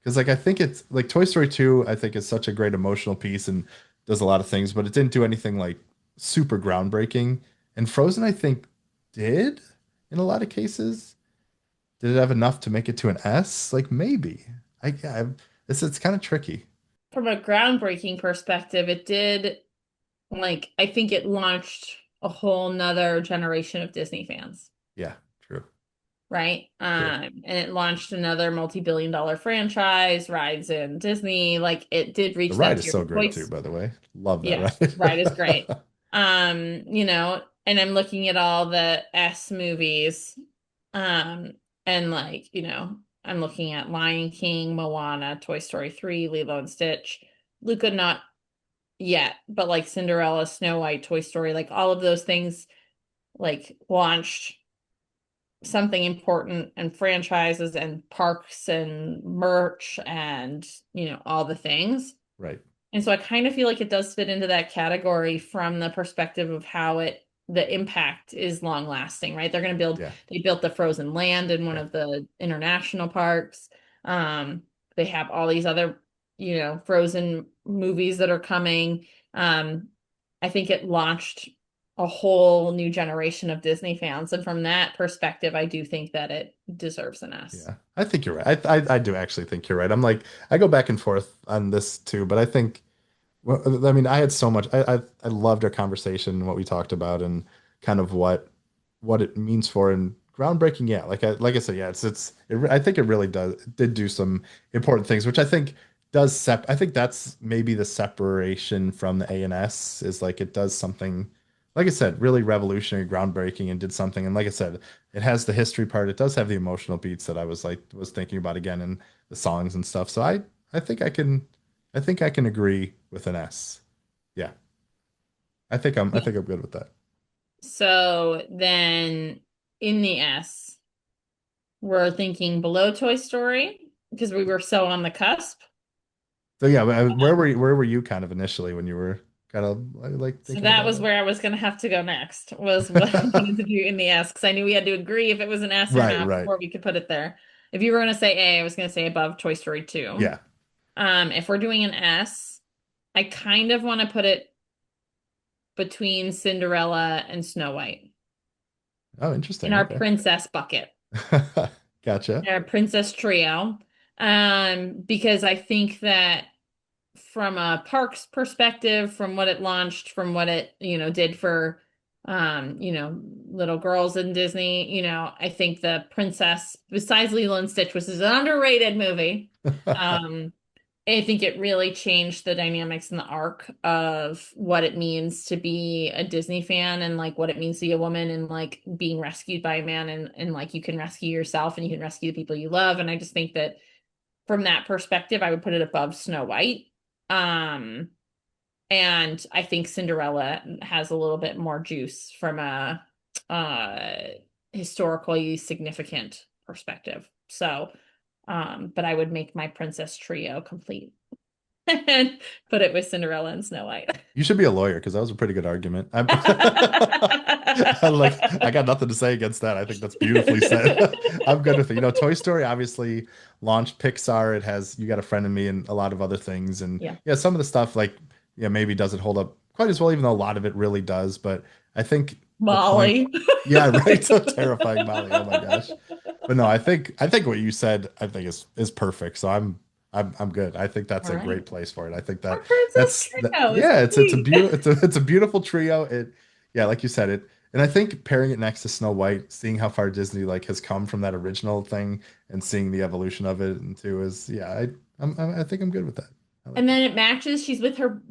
Because like I think it's like Toy Story 2, I think is such a great emotional piece and does a lot of things, but it didn't do anything like super groundbreaking. And Frozen, I think, did in a lot of cases. Did it have enough to make it to an S? Like maybe. It's kind of tricky. From a groundbreaking perspective, it did, like, I think it launched a whole nother generation of Disney fans, Yeah, true, right? true. And it launched another multi-billion dollar franchise, rides in Disney. Like, it did The reach ride that is tier so of great too, voice. by the way. Love that Yes, ride is great. ride. And I'm looking at all the S movies, um, and like, I'm looking at Lion King, Moana, Toy Story 3, Lilo and Stitch, Luca, not yet, but like Cinderella, Snow White, Toy Story, like all of those things like launched something important and franchises and parks and merch and all the things. Right. And so I kind of feel like it does fit into that category from the perspective of how the impact is long lasting, right? Yeah. They built the frozen land in one Yeah. of the international parks. Um, they have all these other, frozen movies that are coming. Um, I think it launched a whole new generation of Disney fans. And from that perspective, I do think that it deserves an S. Yeah. I think you're right. I do actually think you're right. I'm like I go back and forth on this too, but I think well, I mean, I had so much. I loved our conversation, what we talked about, and kind of what it means for and groundbreaking. Yeah, like I said, yeah, I think it really did do some important things, which I think I think that's maybe the separation from the A and S is like it does something, like I said, really revolutionary, groundbreaking, and did something. And like I said, it has the history part. It does have the emotional beats that I was thinking about again, and the songs and stuff. So I think I can agree with an S. Yeah. I think I'm good with that. So then in the S, we're thinking below Toy Story because we were so on the cusp. So yeah, where were you kind of initially when you were kind of like So thinking that about was where I was going to have to go next, was what I wanted to it? do in the S, because I knew we had to agree if it was an S or Right, not right. before we could put it there. If you were going to say A, I was going to say above Toy Story 2. Yeah. If we're doing an S, I kind of want to put it between Cinderella and Snow White Oh, in interesting. our Okay. princess bucket, Gotcha. our princess trio. Because I think that from a parks perspective, from what it launched, from what it, did for, little girls in Disney, I think the princess, besides Lilo and Stitch, which is an underrated movie, um, I think it really changed the dynamics and the arc of what it means to be a Disney fan and like what it means to be a woman and like being rescued by a man and like you can rescue yourself and you can rescue the people you love. And I just think that from that perspective, I would put it above Snow White. Um, and I think Cinderella has a little bit more juice from a uh historically significant perspective. So, but I would make my princess trio complete and put it with Cinderella and Snow White. You should be a lawyer because that was a pretty good argument. I got nothing to say against that. I think that's beautifully said. I'm good with it. Toy Story obviously launched Pixar. It has You Got a Friend in Me and a lot of other things. And Yeah. yeah, some of the stuff like yeah, maybe doesn't hold up quite as well, even though a lot of it really does. But I think the point, Molly. yeah, right. So terrifying, Molly. Oh my gosh. But no, I think what you said, I think is perfect. So I'm good. I think that's All a right. great place for it. I think Our princess trio is yeah, it's a complete. beautiful it's a beautiful trio. It yeah, like you said it. And I think pairing it next to Snow White, seeing how far Disney like has come from that original thing and seeing the evolution of it and too is yeah, I think I'm good with that. I And like it. then it matches. She's with her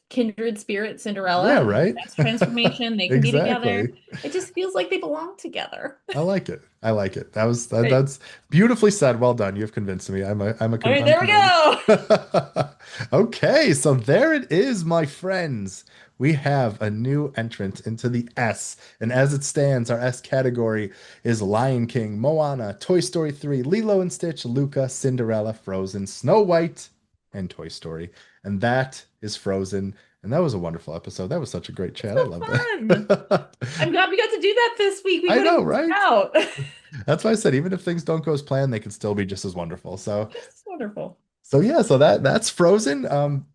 kindred spirit Yeah, Cinderella. right? Next transformation, they can be together. Exactly. It just feels like they belong together. I like it. I like it. Right. That's beautifully said. Well done. You've convinced me. All right, I'm there we convinced. go. Okay, so there it is, my friends. We have a new entrant into the S, and as it stands, our S category is Lion King, Moana, Toy Story 3, Lilo and Stitch, Luca, Cinderella, Frozen, Snow White, and Toy Story. And that is Frozen. And that was a wonderful episode. That was such a great It's chat. I so love fun. that. I'm glad we got to do that this week. We I would have know, missed right? out. That's why I said even if things don't go as planned, they can still be just as wonderful. It's wonderful. So yeah, so that's Frozen.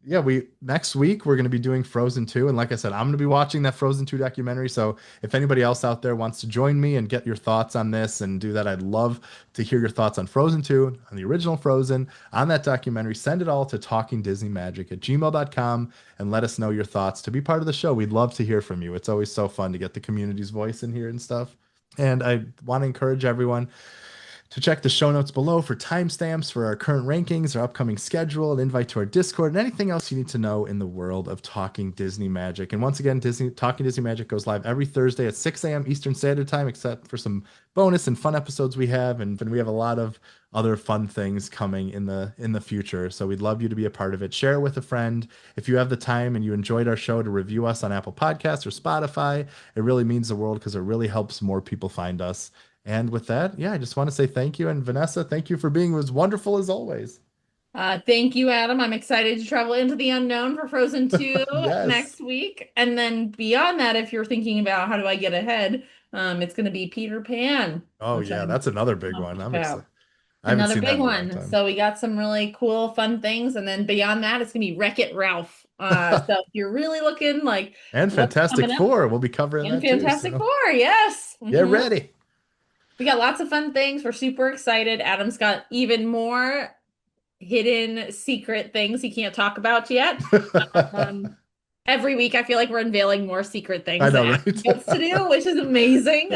Yeah, we next week we're gonna be doing Frozen 2. And like I said, I'm gonna be watching that Frozen 2 documentary. So if anybody else out there wants to join me and get your thoughts on this and do that, I'd love to hear your thoughts on Frozen 2, on the original Frozen, on that documentary. Send it all to talkingdisneymagic@gmail.com and let us know your thoughts to be part of the show. We'd love to hear from you. It's always so fun to get the community's voice in here and stuff. And I want to encourage everyone to check the show notes below for timestamps for our current rankings, our upcoming schedule, an invite to our Discord, and anything else you need to know in the world of Talking Disney Magic. And once again, Talking Disney Magic goes live every Thursday at 6 a.m. Eastern Standard Time, except for some bonus and fun episodes we have, and we have a lot of other fun things coming in the future. So we'd love you to be a part of it. Share it with a friend. If you have the time and you enjoyed our show, to review us on Apple Podcasts or Spotify. It really means the world because it really helps more people find us. And with that, yeah, I just want to say thank you. And Vanessa, thank you for being as wonderful as always. Thank you, Adam. I'm excited to travel into the unknown for Frozen 2 Yes. next week. And then beyond that, if you're thinking about how do I get ahead, it's going to be Peter Pan, Oh, which yeah, I'm that's another big one. pumped I'm excited. about. I haven't Another seen that big in a long one. time. So we got some really cool, fun things. And then beyond that, it's going to be Wreck-It Ralph. So if you're really looking like And what's Fantastic coming up, Four, we'll be covering and that too. Fantastic So Four, yes. get ready. We got lots of fun things. We're super excited. Adam's got even more hidden secret things he can't talk about yet. Um, every week I feel like we're unveiling more secret I things know, that Adam right? gets to do, which is amazing.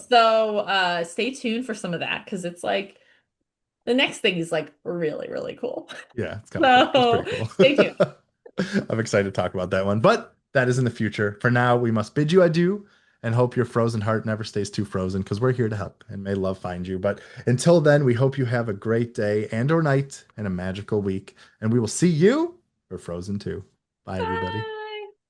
So stay tuned for some of that because it's like the next thing is like really, really cool. Yeah, it's kind of cool. It's So pretty cool. stay tuned. I'm excited to talk about that one, but that is in the future. For now, we must bid you adieu and hope your frozen heart never stays too frozen because we're here to help and may love find you. But until then, we hope you have a great day and or night and a magical week, and we will see you for Frozen 2. Bye, everybody. Bye.